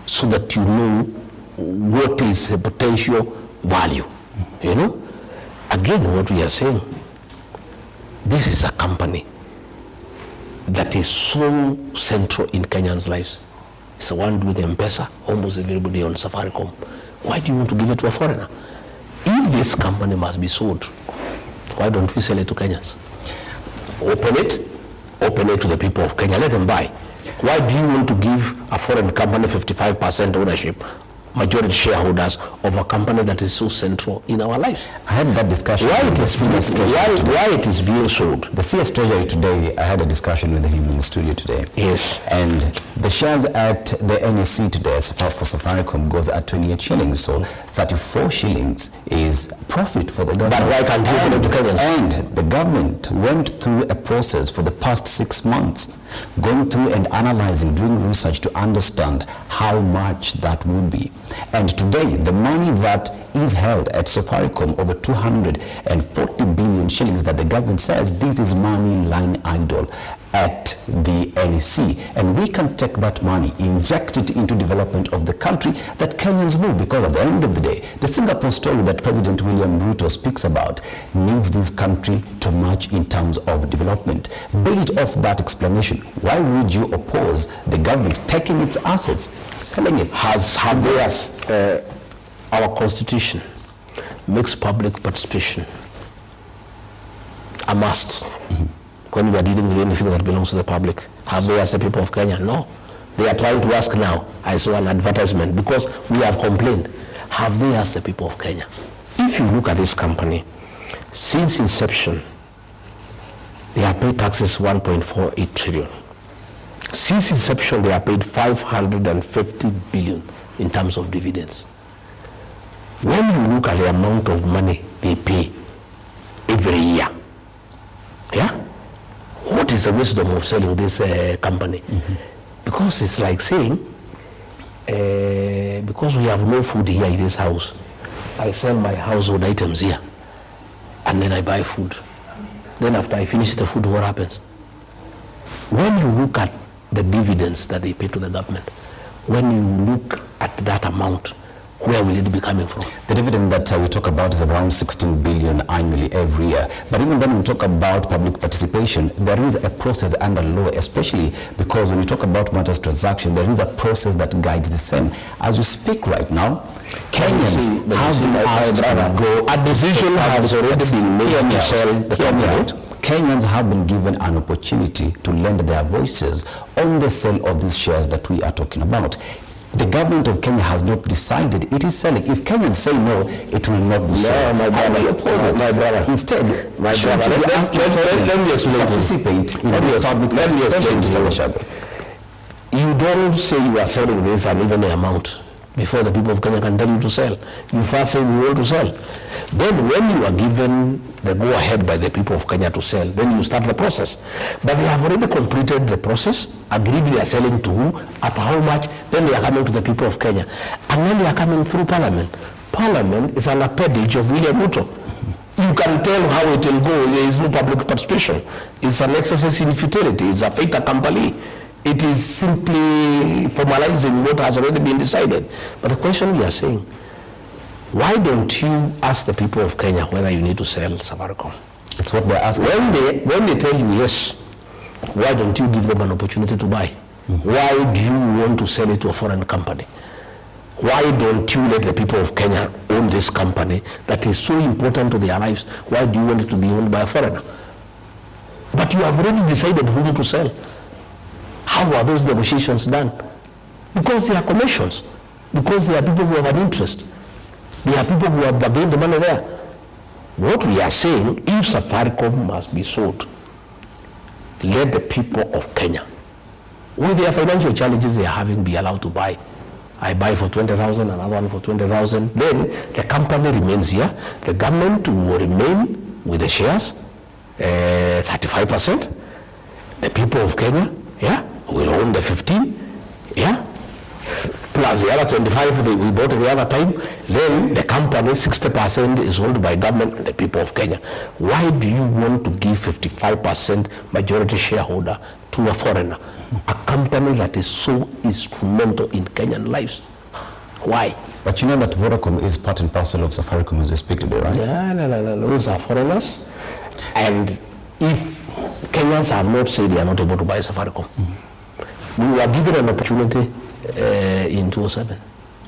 Speaker 2: so that you know what is the potential value. You know, again, what we are saying, this is a company that is so central in Kenyans' lives. It's the one doing M-Pesa, almost everybody on Safaricom. Why do you want to give it to a foreigner? If this company must be sold, why don't we sell it to Kenyans? Open it to the people of Kenya, let them buy. Why do you want to give a foreign company 55% ownership? majority shareholders of a company that is so central in our lives.
Speaker 1: I had that discussion. Why
Speaker 2: it is being sold?
Speaker 1: The CS Treasury today, I had a discussion with him in the studio today.
Speaker 2: Yes.
Speaker 1: And the shares at the NSC today for Safaricom goes at 28 shillings. So 34 shillings is profit for the government.
Speaker 2: But why can't you give it to Kenyans?
Speaker 1: And the government went through a process for the past 6 months, going through and analyzing, doing research to understand how much that would be. And today, the money that is held at Safaricom, over 240 billion shillings, that the government says this is money lying idle at the NEC, and we can take that money, inject it into development of the country that Kenyans move, because at the end of the day, the Singapore story that President William Ruto speaks about needs this country to march in terms of development. Based off that explanation, why would you oppose the government taking its assets, selling it?
Speaker 2: Our constitution makes public participation a must. When you are dealing with anything that belongs to the public. Have they asked the people of Kenya? No. They are trying to ask now. I saw an advertisement because we have complained. Have they asked the people of Kenya? If you look at this company, since inception, they have paid taxes 1.48 trillion. Since inception, they have paid 550 billion in terms of dividends. When you look at the amount of money they pay every year, yeah? What is the wisdom of selling this company? Because it's like saying, because we have no food here in this house, I sell my household items here, and then I buy food. Then after I finish the food, what happens? When you look at the dividends that they pay to the government, when you look at that amount, where will it be coming from?
Speaker 1: The dividend that we talk about is around 16 billion annually every year. But even when we talk about public participation, there is a process under law, especially because when you talk about matters transaction, there is a process that guides the same. As we speak right now, Kenyans have been asked to go.
Speaker 2: A decision has already been made to sell the company.
Speaker 1: Kenyans have been given an opportunity to lend their voices on the sale of these shares that we are talking about. The government of Kenya has not decided it is selling. If Kenyans say no, it will not be sold.
Speaker 2: No, my brother.
Speaker 1: Instead,
Speaker 2: my brother, let me explain.
Speaker 1: Participate in this public participation.
Speaker 2: You don't say you are selling this and even the amount before the people of Kenya can tell you to sell. You first say you want to sell. Then when you are given the go-ahead by the people of Kenya to sell, then you start the process. But they have already completed the process, agreed they are selling to who, at how much, then they are coming to the people of Kenya. And then they are coming through Parliament. Parliament is an appendage of William Ruto. You can tell how it will go. There is no public participation. It's an exercise in futility. It's a fait accompli. It is simply formalizing what has already been decided. But the question we are saying, why don't you ask the people of Kenya whether you need to sell Safaricom?
Speaker 1: It's what they're asking.
Speaker 2: When they tell you yes, why don't you give them an opportunity to buy? Why do you want to sell it to a foreign company? Why don't you let the people of Kenya own this company that is so important to their lives? Why do you want it to be owned by a foreigner? But you have already decided whom to sell. How are those negotiations done? Because they are commissions. Because they are people who have an interest. They are people who have gained the money there. What we are saying, if Safaricom must be sold, let the people of Kenya, with their financial challenges they are having, be allowed to buy. I buy for 20,000, another one for 20,000. Then the company remains here. The government will remain with the shares, 35%. The people of Kenya, yeah, will own the 15, yeah, plus the other 25 we bought the other time. Then the company 60% is owned by government and the people of Kenya. Why do you want to give 55% majority shareholder to a foreigner, a company that is so instrumental in Kenyan lives? Why?
Speaker 1: But you know that Vodacom is part and parcel of Safaricom as we speak today, right?
Speaker 2: Yeah, no. Those are foreigners. And if Kenyans have not said they are not able to buy Safaricom, we were given an opportunity in 2007.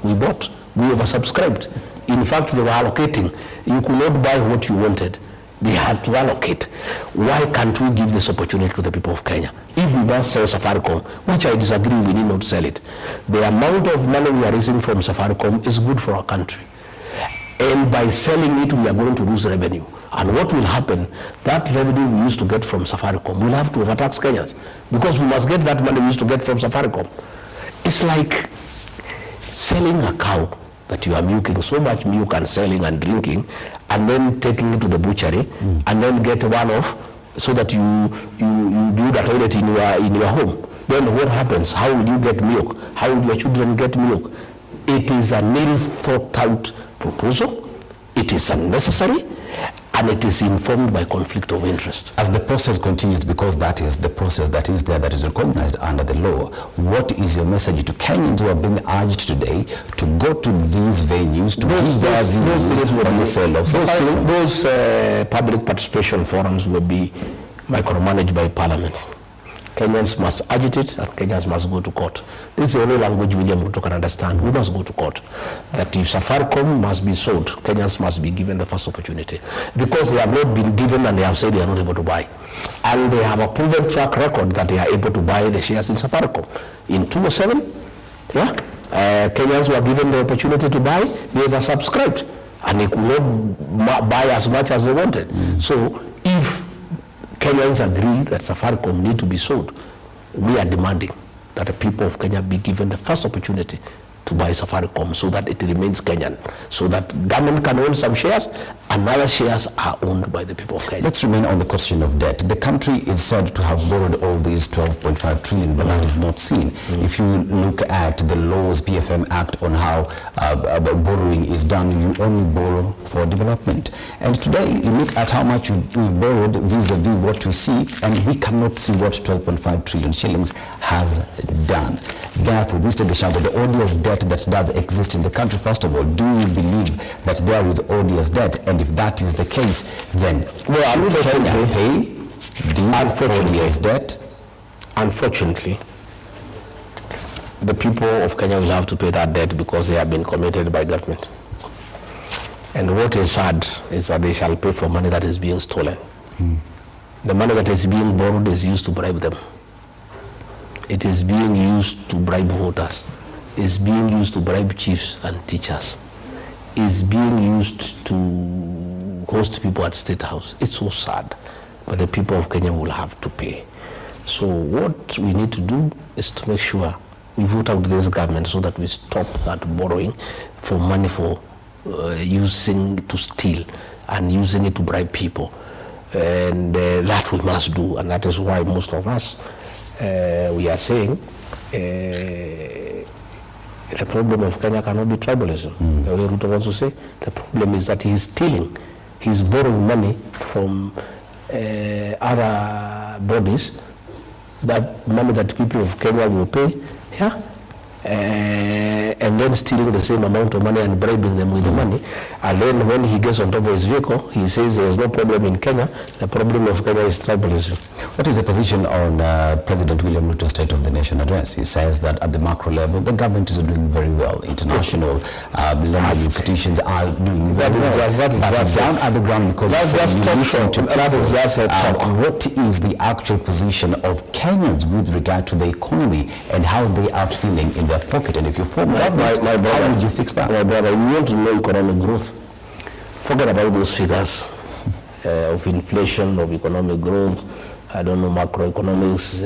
Speaker 2: We bought. We oversubscribed. In fact, they were allocating. You could not buy what you wanted. They had to allocate. Why can't we give this opportunity to the people of Kenya? If we must sell Safaricom, which I disagree, we need not sell it. The amount of money we are raising from Safaricom is good for our country. And by selling it, we are going to lose revenue. And what will happen, that revenue we used to get from Safaricom, we'll have to overtax Kenyans. Because we must get that money we used to get from Safaricom. It's like selling a cow that you are milking so much milk and selling and drinking, and then taking it to the butchery, and then get one off so that you do the toilet in your home. Then what happens? How will you get milk? How will your children get milk? It is a ill thought out proposal. It is unnecessary, and it is informed by conflict of interest.
Speaker 1: As the process continues, because that is the process that is there, that is recognized under the law, what is your message to Kenyans who are being urged today to go to these venues to give their views on the sale of Safaricom?
Speaker 2: Those public participation forums will be micromanaged by Parliament. Kenyans must agitate and Kenyans must go to court. This is the only language William Ruto can understand. We must go to court. That if Safaricom must be sold, Kenyans must be given the first opportunity. Because they have not been given and they have said they are not able to buy. And they have a proven track record that they are able to buy the shares in Safaricom. In 2007, Kenyans were given the opportunity to buy, they were subscribed. And they could not buy as much as they wanted. So if Kenyans agree that Safaricom need to be sold, we are demanding that the people of Kenya be given the first opportunity to buy Safaricom so that it remains Kenyan, so that government can own some shares and other shares are owned by the people of Kenya.
Speaker 1: Let's remain on the question of debt. The country is said to have borrowed all these 12.5 trillion, but that is not seen. If you look at the laws, PFM Act, on how borrowing is done, you only borrow for development. And today, you look at how much we've borrowed vis-a-vis what we see, and we cannot see what 12.5 trillion shillings has done. Therefore, Mr. Gachagua, the odious debt that does exist in the country, first of all, do you believe that there is odious debt? And if that is the case, then should Kenya pay the odious debt?
Speaker 2: Unfortunately, the people of Kenya will have to pay that debt because they have been committed by government. And what is sad is that they shall pay for money that is being stolen. The money that is being borrowed is used to bribe them. It is being used to bribe voters. It's being used to bribe chiefs and teachers. Is being used to host people at State House. It's so sad, but the people of Kenya will have to pay. So what we need to do is to make sure we vote out this government so that we stop that borrowing for money for using to steal and using it to bribe people. And that we must do, and that is why most of us, we are saying, the problem of Kenya cannot be tribalism. The way Ruto wants to say, the problem is that he is stealing. He is borrowing money from other bodies, that money that people of Kenya will pay, and then stealing the same amount of money and bribing them with the money. And then when he gets on top of his vehicle, he says there is no problem in Kenya. The problem of Kenya is tribalism.
Speaker 1: What is the position on President William Ruto's State of the Nation address? He says that at the macro level, the government is doing very well. International lending institutions are doing very well. But down at the ground, because
Speaker 2: that's just talk. That is just a talk.
Speaker 1: What is the actual position of Kenyans with regard to the economy and how they are feeling in their pocket? And if you form government, how would you fix that?
Speaker 2: My brother, we want to know economic growth. Forget about those figures of inflation, of economic growth. I don't know, macroeconomics,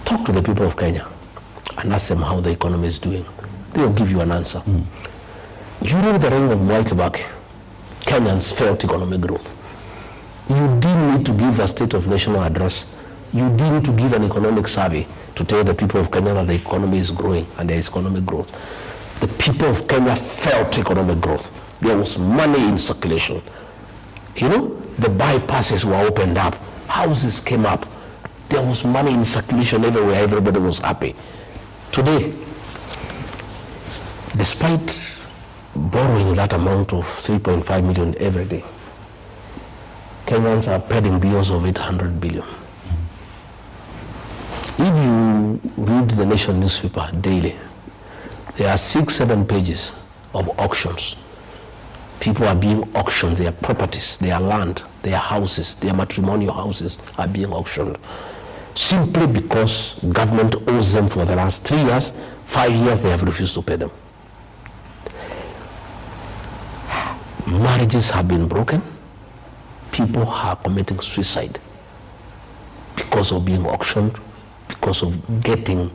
Speaker 2: Talk to the people of Kenya and ask them how the economy is doing. They will give you an answer. During the reign of Mwai Kibaki, Kenyans felt economic growth. You didn't need to give a State of National address. You didn't need to give an economic survey to tell the people of Kenya that the economy is growing and there is economic growth. The people of Kenya felt economic growth. There was money in circulation. You know, the bypasses were opened up. Houses came up. There was money in circulation everywhere. Everybody was happy. Today, despite borrowing that amount of 3.5 million every day, Kenyans are paying bills of 800 billion. If you read the Nation newspaper daily, there are 6-7 pages of auctions People are being auctioned, their properties, their land, their houses, their matrimonial houses are being auctioned. Simply because government owes them for the last 3 years, 5 years, they have refused to pay them. Marriages have been broken. People are committing suicide because of being auctioned, because of getting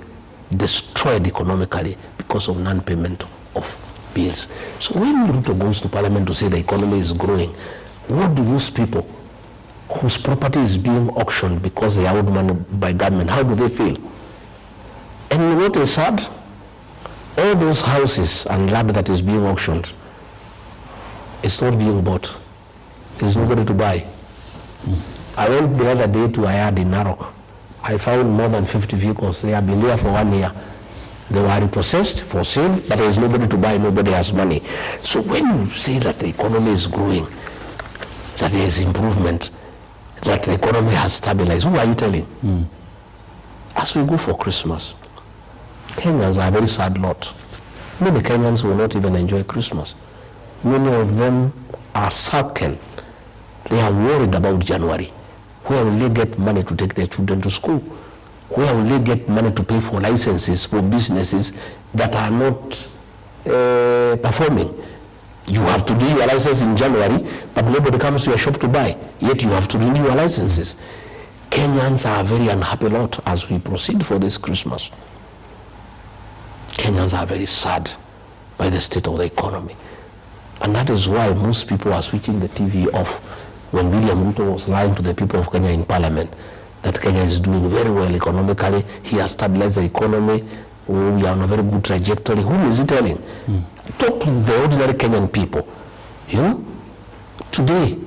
Speaker 2: destroyed economically, because of non-payment of bills. So when Ruto goes to parliament to say the economy is growing, what do those people whose property is being auctioned because they are owed money by government, how do they feel? And what is sad, all those houses and land that is being auctioned, it's not being bought. There's nobody to buy. I went the other day to Ayad in Narok. I found more than 50 vehicles. They have been there for 1 year. They were repossessed for sale, but there is nobody to buy, nobody has money. So when you say that the economy is growing, that there is improvement, that the economy has stabilized, who are you telling? As we go for Christmas, Kenyans are a very sad lot. Many Kenyans will not even enjoy Christmas. Many of them are sulking. They are worried about January. Where will they get money to take their children to school? Where will they get money to pay for licenses for businesses that are not performing? You have to renew your license in January, but nobody comes to your shop to buy, yet you have to renew your licenses. Kenyans are a very unhappy lot as we proceed for this Christmas. Kenyans are very sad by the state of the economy. And that is why most people are switching the TV off when William Ruto was lying to the people of Kenya in parliament that Kenya is doing very well economically. He has stabilized the economy. Oh, we are on a very good trajectory. Whom is he telling? Talk to the ordinary Kenyan people. You know, today,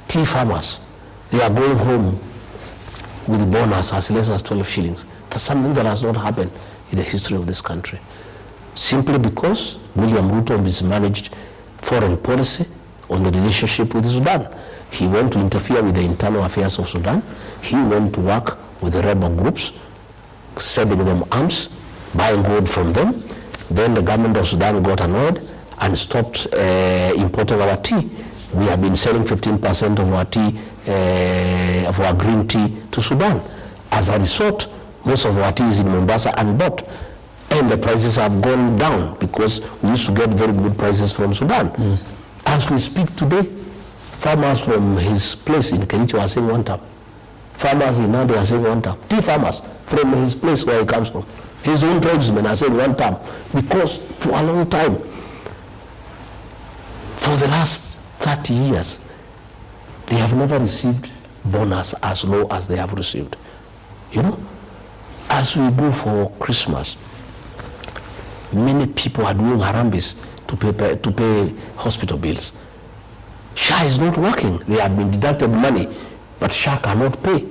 Speaker 2: tea farmers, they are going home with bonus as less as 12 shillings. That's something that has not happened in the history of this country. Simply because William Ruto mismanaged foreign policy on the relationship with Sudan. He went to interfere with the internal affairs of Sudan. He went to work with the rebel groups, sending them arms, buying gold from them. Then the government of Sudan got annoyed and stopped importing our tea. We have been selling 15% of our tea, of our green tea to Sudan. As a result, most of our tea is in Mombasa and bought. And the prices have gone down because we used to get very good prices from Sudan. As we speak today, farmers from his place in Kericho are saying 1 term. Farmers in Nandi are saying 1 term. Tea farmers from his place where he comes from, his own tribesmen are saying 1 term. Because for a long time, for the last 30 years, they have never received bonus as low as they have received. You know, as we go for Christmas, many people are doing harambis to pay hospital bills. SHA is not working. They have been deducted money, but SHA cannot pay.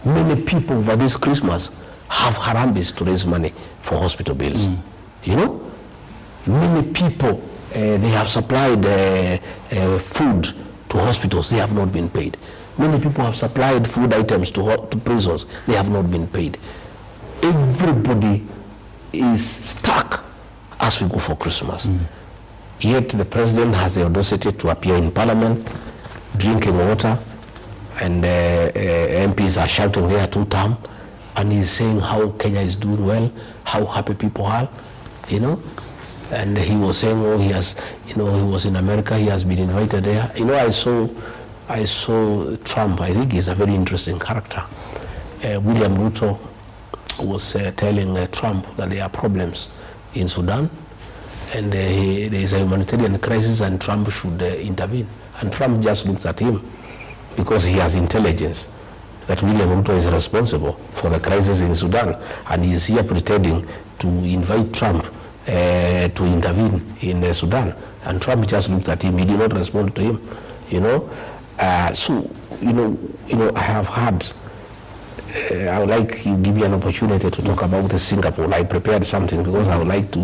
Speaker 2: Many people over this Christmas have harambis to raise money for hospital bills. You know, many people, they have supplied food to hospitals. They have not been paid. Many people have supplied food items to prisons. They have not been paid. Everybody is stuck as we go for Christmas. Yet the president has the audacity to appear in parliament, drinking water, and MPs are shouting there 2 term, and he's saying how Kenya is doing well, how happy people are, you know. And he was saying, oh, he has, you know, he was in America, he has been invited there. You know, I saw Trump. I think he's a very interesting character. William Ruto was telling Trump that there are problems in Sudan, and there is a humanitarian crisis and Trump should intervene. And Trump just looks at him because he has intelligence that William Ruto is responsible for the crisis in Sudan, and he is here pretending to invite Trump to intervene in Sudan. And Trump just looked at him. He did not respond to him, you know. So you know, I have had. I would like to give you an opportunity to talk about the Singapore. I prepared something because I would like to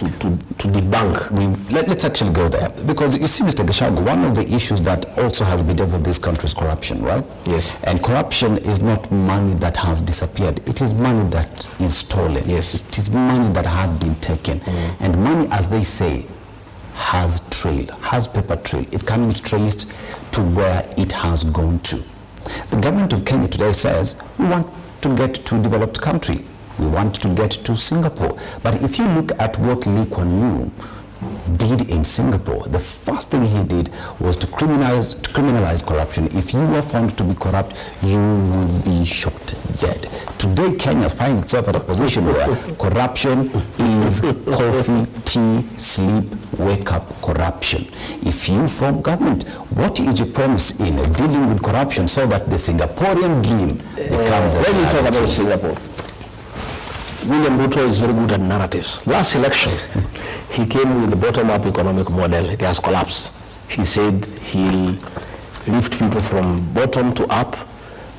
Speaker 2: debunk.
Speaker 1: Let's actually go there, because you see, Mr. Gachagua, one of the issues that also has bedeviled this country is corruption, right?
Speaker 2: Yes.
Speaker 1: And corruption is not money that has disappeared. It is money that is stolen.
Speaker 2: Yes.
Speaker 1: It is money that has been taken. And money, as they say, has paper trail. It can be traced to where it has gone to. The government of Kenya today says, we want to get to a developed country. We want to get to Singapore. But if you look at what Lee Kuan Yew did in Singapore, the first thing he did was to criminalize corruption. If you were found to be corrupt, you would be shot dead. Today, Kenya finds itself at a position where corruption is coffee, tea, sleep, wake up corruption. If you form government, what is your promise in dealing with corruption so that the Singaporean dream becomes a reality?
Speaker 2: Let me talk about Singapore. William Ruto is very good at narratives. Last election, he came with the bottom-up economic model. It has collapsed. He said he'll lift people from bottom to up.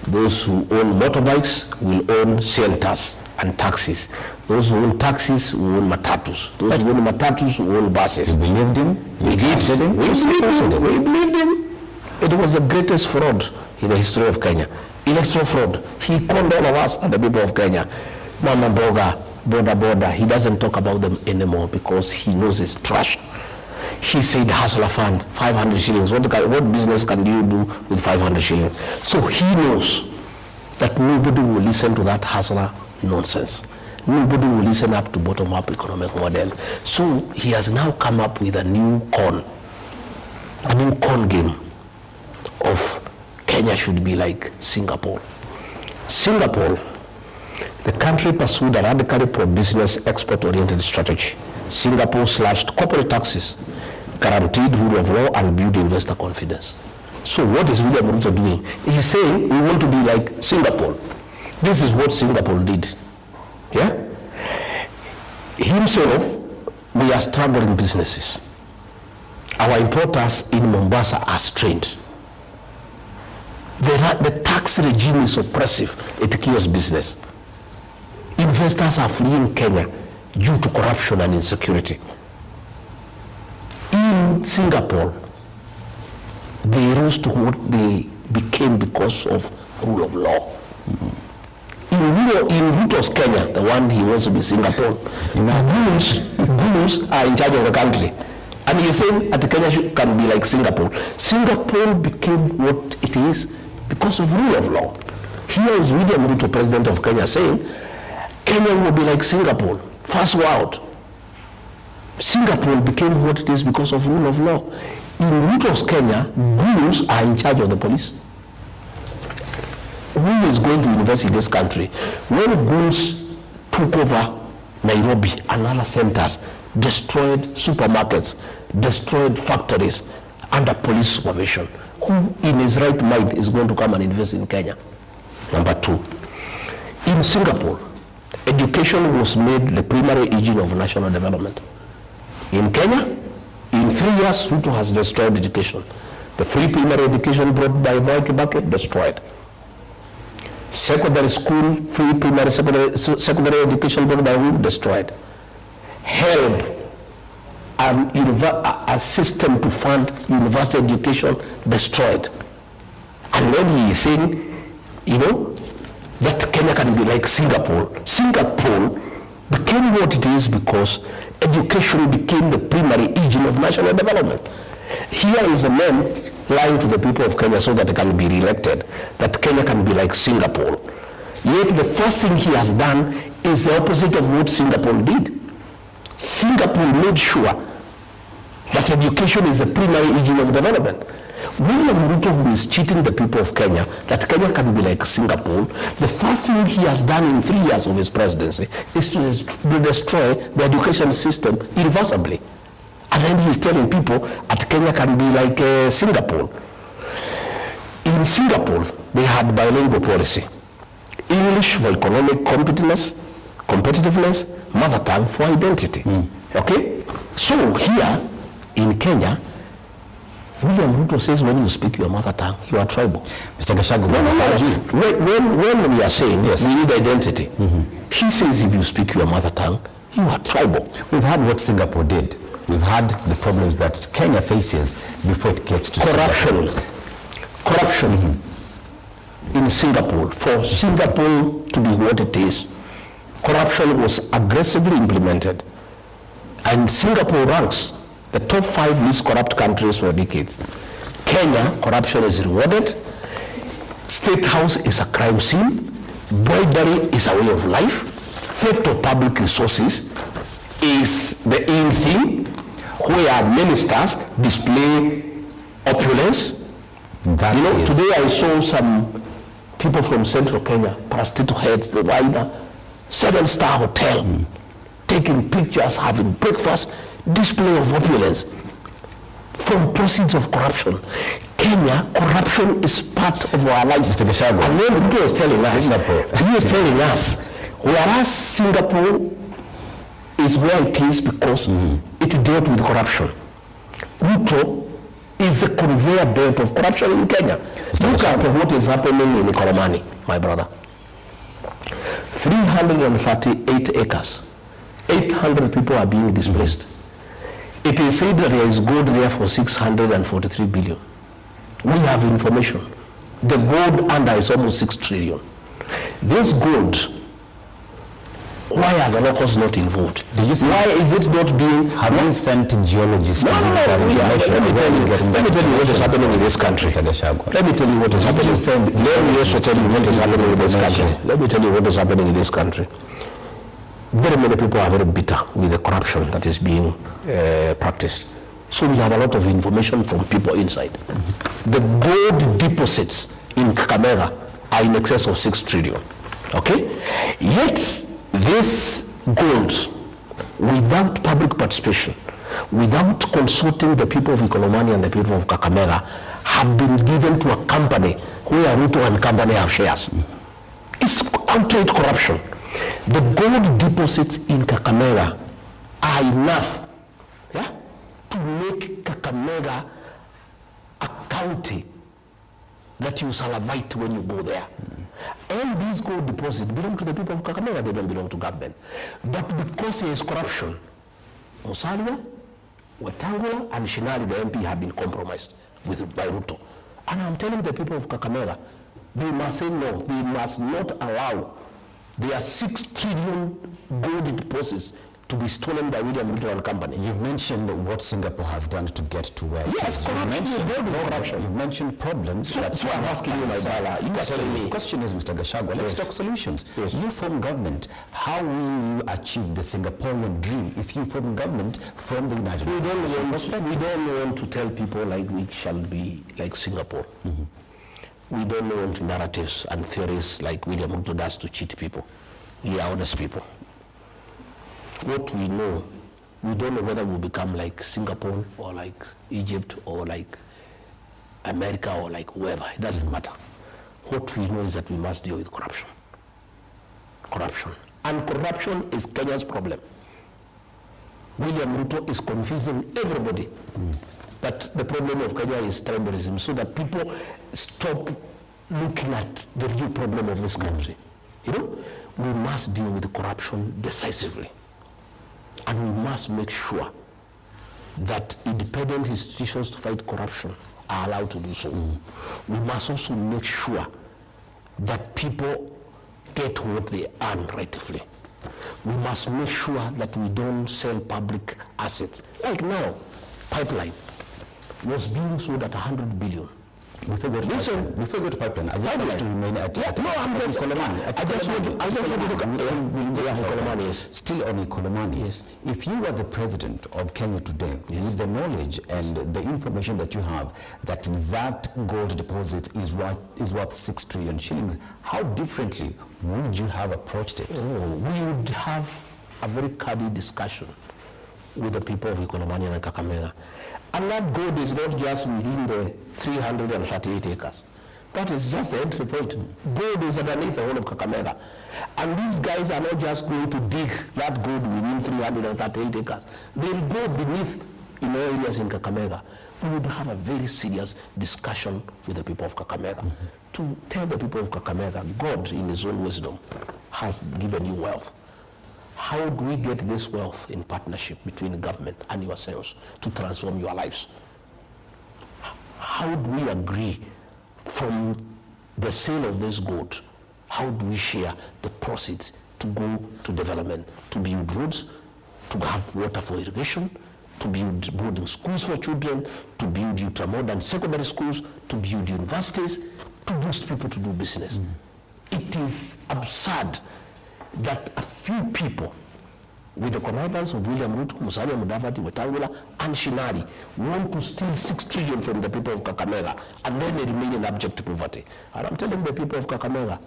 Speaker 2: Those who own motorbikes will own centers and taxis. Those who own taxis will own matatus. Those who own matatus will own buses.
Speaker 1: You believed him?
Speaker 2: We did. We believed him. It was the greatest fraud in the history of Kenya. Electoral fraud. He conned all of us and the people of Kenya. Mama Boga, Boda. He doesn't talk about them anymore because he knows it's trash. He said hustler fund, 500 shillings. What business can you do with 500 shillings? So he knows that nobody will listen to that hustler nonsense. Nobody will listen up to bottom-up economic model. So he has now come up with a new con game of Kenya should be like Singapore. Singapore, the country pursued a radically pro-business, export-oriented strategy. Singapore slashed corporate taxes, guaranteed rule of law, and built investor confidence. So what is William Ruto doing? He's saying we want to be like Singapore. This is what Singapore did. Yeah? Himself, we are struggling businesses. Our importers in Mombasa are strained. The tax regime is oppressive. It kills business. Investors are fleeing Kenya due to corruption and insecurity. In Singapore, they rose to what they became because of rule of law. In Ruto's Kenya, the one he wants to be Singapore, goons are in charge of the country. And he's saying that Kenya can be like Singapore. Singapore became what it is because of rule of law. Here is William Ruto, president of Kenya, saying Kenya will be like Singapore, first world. Singapore became what it is because of rule of law. In Ruto's Kenya, goons are in charge of the police. Who is going to invest in this country? When goons took over Nairobi and other centers, destroyed supermarkets, destroyed factories under police supervision, who in his right mind is going to come and invest in Kenya? Number two, in Singapore, education was made the primary engine of national development. In Kenya, in 3 years, Ruto has destroyed education. The free primary education brought by Moi Kibaki, destroyed. Secondary school, free primary secondary education brought by whom? Destroyed. Help a system to fund university education, destroyed. And then he is saying, that Kenya can be like Singapore. Singapore became what it is because education became the primary engine of national development. Here is a man lying to the people of Kenya so that they can be re-elected, that Kenya can be like Singapore. Yet the first thing he has done is the opposite of what Singapore did. Singapore made sure that education is the primary engine of development. William Ruto, who is cheating the people of Kenya, that Kenya can be like Singapore, the first thing he has done in 3 years of his presidency is to destroy the education system irreversibly. And then he's telling people that Kenya can be like Singapore. In Singapore, they had bilingual policy. English for economic competitiveness, mother tongue for identity. Okay? So here in Kenya, William Ruto says when you speak your mother tongue, you are tribal.
Speaker 1: Mr. Gachagua,
Speaker 2: when we are saying yes, we need identity, he says if you speak your mother tongue, you are tribal.
Speaker 1: We've had what Singapore did. We've had the problems that Kenya faces before it gets to
Speaker 2: corruption. Corruption in Singapore. For Singapore to be what it is, corruption was aggressively implemented. And Singapore ranks the top 5 least corrupt countries for decades. Kenya, corruption is rewarded. State House is a crime scene. Bribery is a way of life. Theft of public resources is the in thing, where ministers display opulence. Today I saw some people from central Kenya, parastatal heads, they were in a 7-star hotel, taking pictures, having breakfast, display of opulence from proceeds of corruption. Kenya, corruption is part of our life.
Speaker 1: Mr. Gachagua.
Speaker 2: And then he was telling us, whereas Singapore is where it is because it dealt with corruption. Ruto is a conveyor belt of corruption in Kenya. Look at what is happening in Ikolomani, my brother. 338 acres. 800 people are being displaced. It is said that there is gold there for 643 billion. We have information. The gold under is almost 6 trillion. This gold, why are the locals not involved? Why is it not being...
Speaker 1: Have you sent geologists to give that information?
Speaker 2: Let me tell you what is happening in this country. Let me tell you what is happening. Let me also tell you what is happening in this country. Let me tell you what is happening in this country. Very many people are very bitter with the corruption that is being practiced. So we have a lot of information from people inside. The gold deposits in Kakamega are in excess of 6 trillion. Okay? Yet, this gold, without public participation, without consulting the people of Ikolomani and the people of Kakamega, have been given to a company where Ruto and company have shares. It's outright corruption. The gold deposits in Kakamega are enough to make Kakamega a county that you salivate when you go there. And these gold deposits belong to the people of Kakamega, they don't belong to government. But because there is corruption, Musalia, Wetangula, and Shinali, the MP, have been compromised by Ruto. And I'm telling the people of Kakamega, they must say no, they must not allow their 6 trillion gold deposits to be stolen by William Ruto and company.
Speaker 1: You've mentioned what Singapore has done to get to where it is. You've mentioned problems.
Speaker 2: So I'm asking you, my brother.
Speaker 1: The question is, Mr. Gachagua, let's talk solutions.
Speaker 2: Yes.
Speaker 1: You form government. How will you achieve the Singaporean dream if you form government from the United States?
Speaker 2: We don't want to tell people like we shall be like Singapore. We don't want narratives and theories like William Ruto does to cheat people. We are honest people. What we know, we don't know whether we'll become like Singapore or like Egypt or like America or like whoever. It doesn't matter. What we know is that we must deal with corruption. Corruption. And corruption is Kenya's problem. William Ruto is confusing everybody that the problem of Kenya is tribalism, so that people stop looking at the real problem of this country. You know, we must deal with corruption decisively. And we must make sure that independent institutions to fight corruption are allowed to do so. We must also make sure that people get what they earn rightfully. We must make sure that we don't sell public assets. Like now, pipeline was being sold at 100 billion.
Speaker 1: Before we go to pipeline, I just want to remain at
Speaker 2: Ikolomani.
Speaker 1: Still on Ikolomani.
Speaker 2: Yes.
Speaker 1: If you were the president of Kenya today, with the knowledge and the information that you have, that gold deposit is worth 6 trillion shillings, how differently would you have approached it?
Speaker 2: We would have a very candid discussion with the people of Ikolomani and Kakamega. And that gold is not just within the 338 acres. That is just the entry point. Gold is underneath the whole of Kakamega. And these guys are not just going to dig that gold within 338 acres. They'll go beneath in all areas in Kakamega. We would have a very serious discussion with the people of Kakamega to tell the people of Kakamega, God in his own wisdom has given you wealth. How do we get this wealth in partnership between the government and yourselves to transform your lives? How do we agree from the sale of this gold? How do we share the proceeds to go to development, to build roads, to have water for irrigation, to build boarding schools for children, to build ultra-modern secondary schools, to build universities, to boost people to do business. It is absurd that a few people, with the connivance of William Ruto, Musalia Mudavadi, Wetangula, and Shinari, want to steal 6 trillion from the people of Kakamega, and then they remain in abject poverty. And I'm telling the people of Kakamega,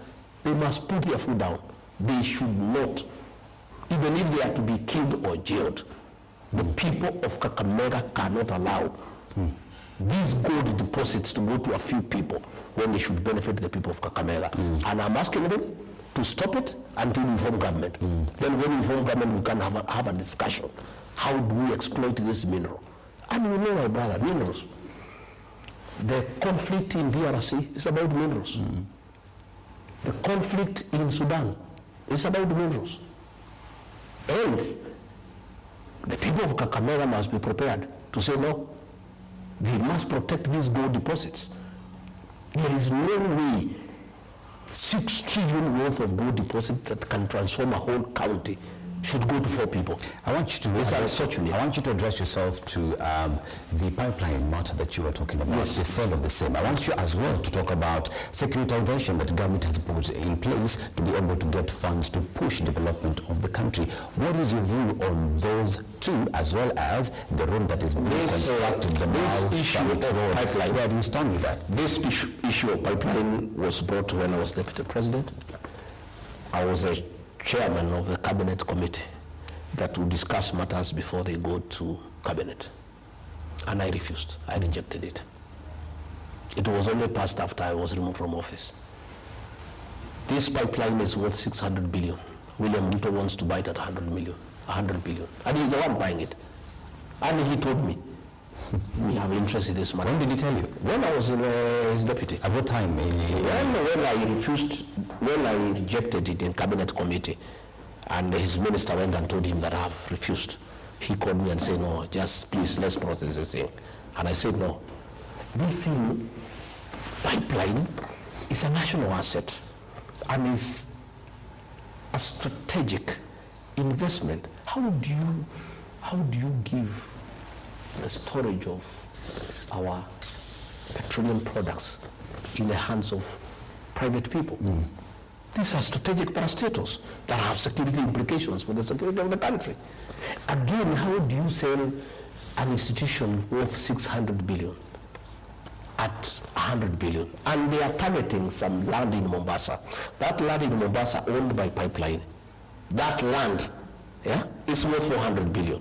Speaker 2: they must put their foot down. They should not, even if they are to be killed or jailed, the people of Kakamega cannot allow these gold deposits to go to a few people when they should benefit the people of Kakamega. And I'm asking them to stop it until we form government. Then when we form government, we can have a discussion. How do we exploit this mineral? And you know, my brother, minerals. The conflict in DRC is about minerals. The conflict in Sudan is about minerals. And the people of Kakamega must be prepared to say no. They must protect these gold deposits. There is no way 6 trillion worth of gold deposit that can transform a whole county should go to 4 people.
Speaker 1: I want you to address yourself to the pipeline matter that you were talking about, yes. The sale of the same. I want you as well to talk about securitization that the government has put in place to be able to get funds to push development of the country. What is your view on those two, as well as the road that is being constructed, the issue of pipeline? Where do you stand with that?
Speaker 2: This issue of pipeline was brought when I was Deputy President. I was a chairman of the cabinet committee that would discuss matters before they go to cabinet, and I refused. I rejected it. It was only passed after I was removed from office. This pipeline is worth 600 billion. William Ruto wants to buy it at 100 billion, and he's the one buying it. And he told me, we have interest in this matter.
Speaker 1: When did he tell you?
Speaker 2: When I was his deputy.
Speaker 1: At what time?
Speaker 2: When I refused, when I rejected it in cabinet committee, and his minister went and told him that I have refused, he called me and said, no, just please, let's process this thing. And I said, no. This thing, pipeline, is a national asset and is a strategic investment. How do you give the storage of our petroleum products in the hands of private people? These are strategic parastatals that have security implications for the security of the country. Again, how do you sell an institution worth 600 billion at 100 billion? And they are targeting some land in Mombasa. That land in Mombasa owned by pipeline, that land is worth 400 billion.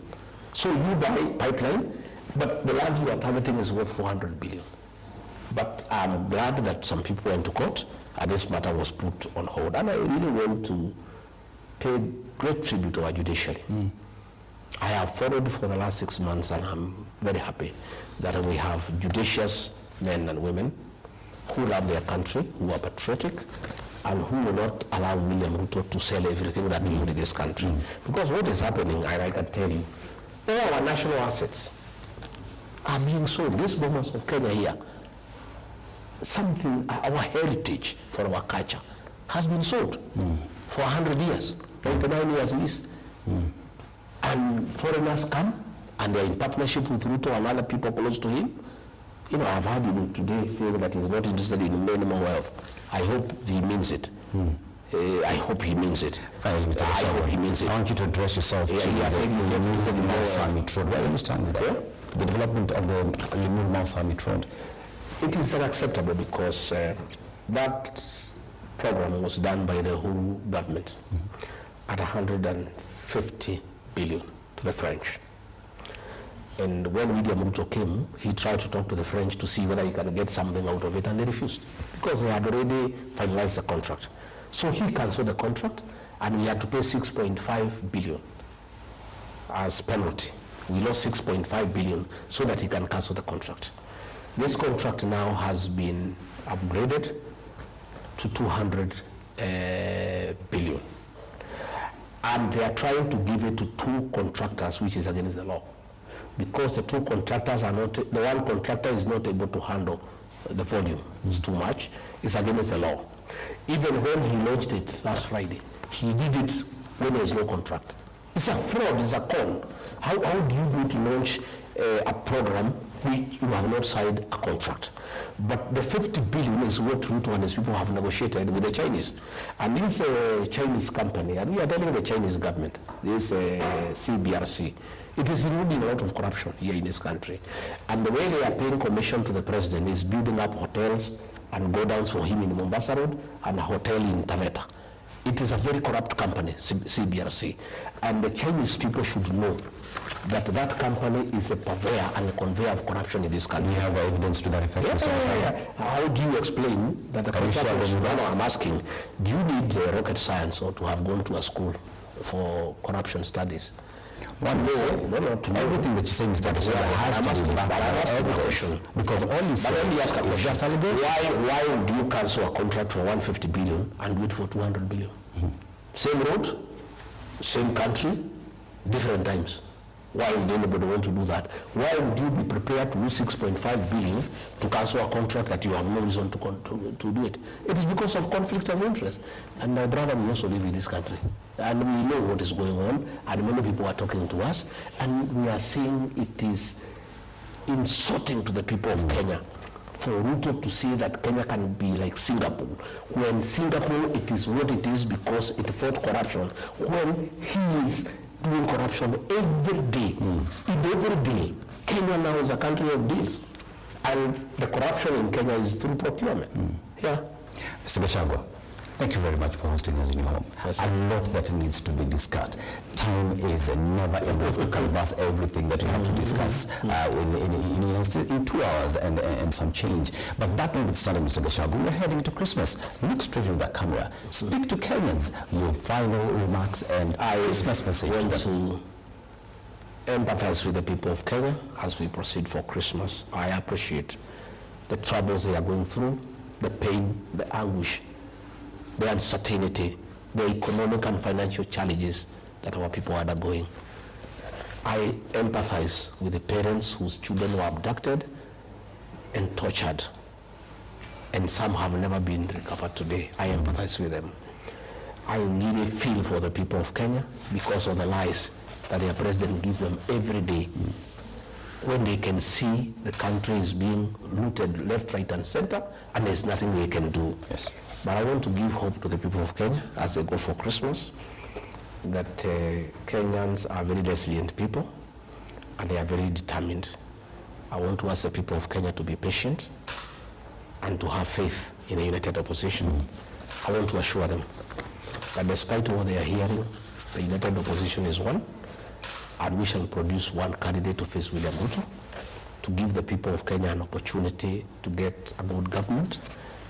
Speaker 2: So you buy pipeline, but the land you are targeting is worth 400 billion. But I'm glad that some people went to court and this matter was put on hold. And I really want to pay great tribute to our judiciary. I have followed for the last 6 months, and I'm very happy that we have judicious men and women who love their country, who are patriotic, and who will not allow William Ruto to sell everything that we own in this country. Because what is happening, and I can tell you, all our national assets are being sold. These moments of Kenya here, something, our heritage for our culture has been sold for 100 years, 99 years lease. And foreigners come and they're in partnership with Ruto and other people close to him. You know, I've heard him today saying that he's not interested in minimum wealth. I hope he means it. I hope he means it.
Speaker 1: Finally, Mr.
Speaker 2: I hope he means it.
Speaker 1: I want you to address yourself to the Limuru Summit Road. Where do you stand with that? The development of the Limuru Summit Road.
Speaker 2: It is unacceptable because that program was done by the Uhuru government at 150 billion to the French. And when William Ruto came, he tried to talk to the French to see whether he can get something out of it, and they refused because they had already finalized the contract. So he cancelled the contract, and we had to pay 6.5 billion as penalty. We lost 6.5 billion so that he can cancel the contract. This contract now has been upgraded to 200 billion. And they are trying to give it to 2 contractors, which is against the law. Because the 2 contractors are not, the one contractor is not able to handle the volume. It's too much. It's against the law. Even when he launched it last Friday, he did it when there is no contract. It's a fraud, it's a con. How do you go to launch a program which you have not signed a contract? But the 50 billion is what Ruto and his people have negotiated with the Chinese. And this Chinese company, and we are telling the Chinese government, this CBRC, it is involving a lot of corruption here in this country. And the way they are paying commission to the president is building up hotels and go downs for him in Mombasa Road and a hotel in Taveta. It is a very corrupt company, CBRC. And the Chinese people should know that that company is a purveyor and a conveyor of corruption in this country.
Speaker 1: We have evidence to that effect, Mr. Gachagua.
Speaker 2: How do you explain that the I'm asking, do you need rocket science or to have gone to a school for corruption studies?
Speaker 1: Everything that you say, Mr. Gachagua, has to be backed by evidence. Because all you say is just allegation.
Speaker 2: Why do you cancel a contract for 150 billion and do it for 200 billion? Same road, same country, different times. Why would anybody want to do that? Why would you be prepared to lose 6.5 billion to cancel a contract that you have no reason to do it? It is because of conflict of interest. And my brother, we also live in this country. And we know what is going on, and many people are talking to us, and we are saying it is insulting to the people of Kenya for Ruto to say that Kenya can be like Singapore. When Singapore, it is what it is because it fought corruption. When he is doing corruption every day, every day, Kenya now is a country of deals. And the corruption in Kenya is through procurement. Yeah.
Speaker 1: Mr. Gachagua, thank you very much for hosting us in your home.
Speaker 2: Yes,
Speaker 1: a lot that needs to be discussed. Time is never enough to canvas everything that we have to discuss in 2 hours and some change. But that notwithstanding, Mr. Gachagua, we're heading to Christmas. Look straight into that camera. Speak to Kenyans, your final remarks and Christmas message to them.
Speaker 2: Empathize with the people of Kenya as we proceed for Christmas. I appreciate the troubles they are going through, the pain, the anguish, the uncertainty, the economic and financial challenges that our people are undergoing. I empathize with the parents whose children were abducted and tortured, and some have never been recovered today. I empathize with them. I really feel for the people of Kenya because of the lies that their president gives them every day, when they can see the country is being looted left, right, and center, and there's nothing they can do.
Speaker 1: Yes.
Speaker 2: But I want to give hope to the people of Kenya as they go for Christmas, that Kenyans are very resilient people, and they are very determined. I want to ask the people of Kenya to be patient and to have faith in a united opposition. I want to assure them that despite what they are hearing, the united opposition is one, and we shall produce one candidate to face William Ruto, to give the people of Kenya an opportunity to get a good government,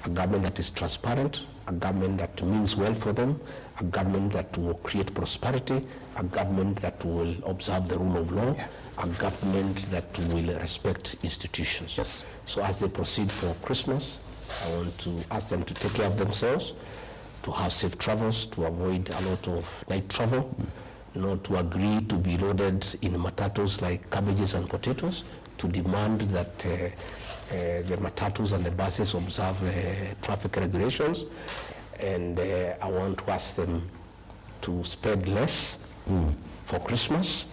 Speaker 2: a government that is transparent, a government that means well for them, a government that will create prosperity, a government that will observe the rule of law, a government that will respect institutions.
Speaker 1: Yes.
Speaker 2: So as they proceed for Christmas, I want to ask them to take care of themselves, to have safe travels, to avoid a lot of night travel, not to agree to be loaded in matatus like cabbages and potatoes, to demand that the matatus and the buses observe traffic regulations. And I want to ask them to spend less for Christmas,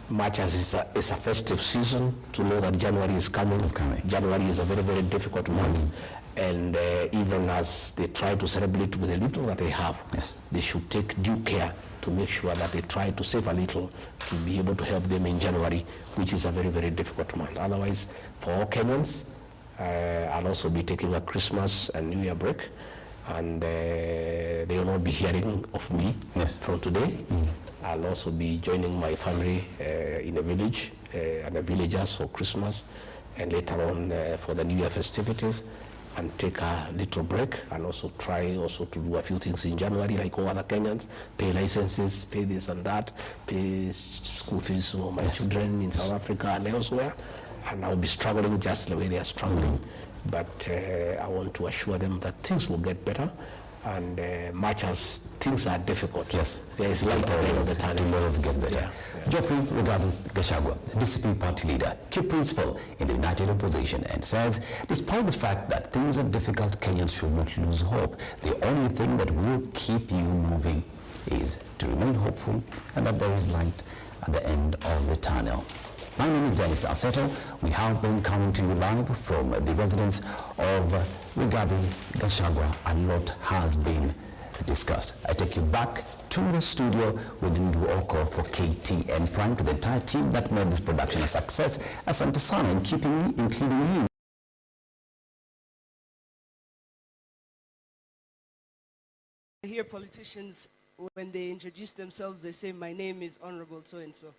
Speaker 2: much as it's a festive season, to know that January is coming. January is a very, very difficult month. And even as they try to celebrate with the little that they have, they should take due care to make sure that they try to save a little to be able to help them in January, which is a very, very difficult month. Otherwise, for all Kenyans, I'll also be taking a Christmas and New Year break, and they will not be hearing of me from today. I'll also be joining my family in a village and the villagers for Christmas, and later on for the New Year festivities, and take a little break, and also try also to do a few things in January like all other Kenyans, pay licenses, pay this and that, pay school fees for my children in South Africa and elsewhere, and I'll be struggling just the way they are struggling. But I want to assure them that things will get better, and much as things are difficult, there is light at the end of the tunnel.
Speaker 1: Tomorrow's get better. Geoffrey Rigathi Gachagua, DCP party leader, key principal in the united opposition, and says, despite the fact that things are difficult, Kenyans should not lose hope. The only thing that will keep you moving is to remain hopeful and that there is light at the end of the tunnel. My name is Dennis Aseto. We have been coming to you live from the residence of Rigathi, Gachagua. A lot has been discussed. I take you back to the studio with Nduoko for KTN Prime, to the entire team that made this production a success. Asante sana, including you.
Speaker 3: I hear politicians, when they introduce themselves, they say, my name is Honorable so-and-so.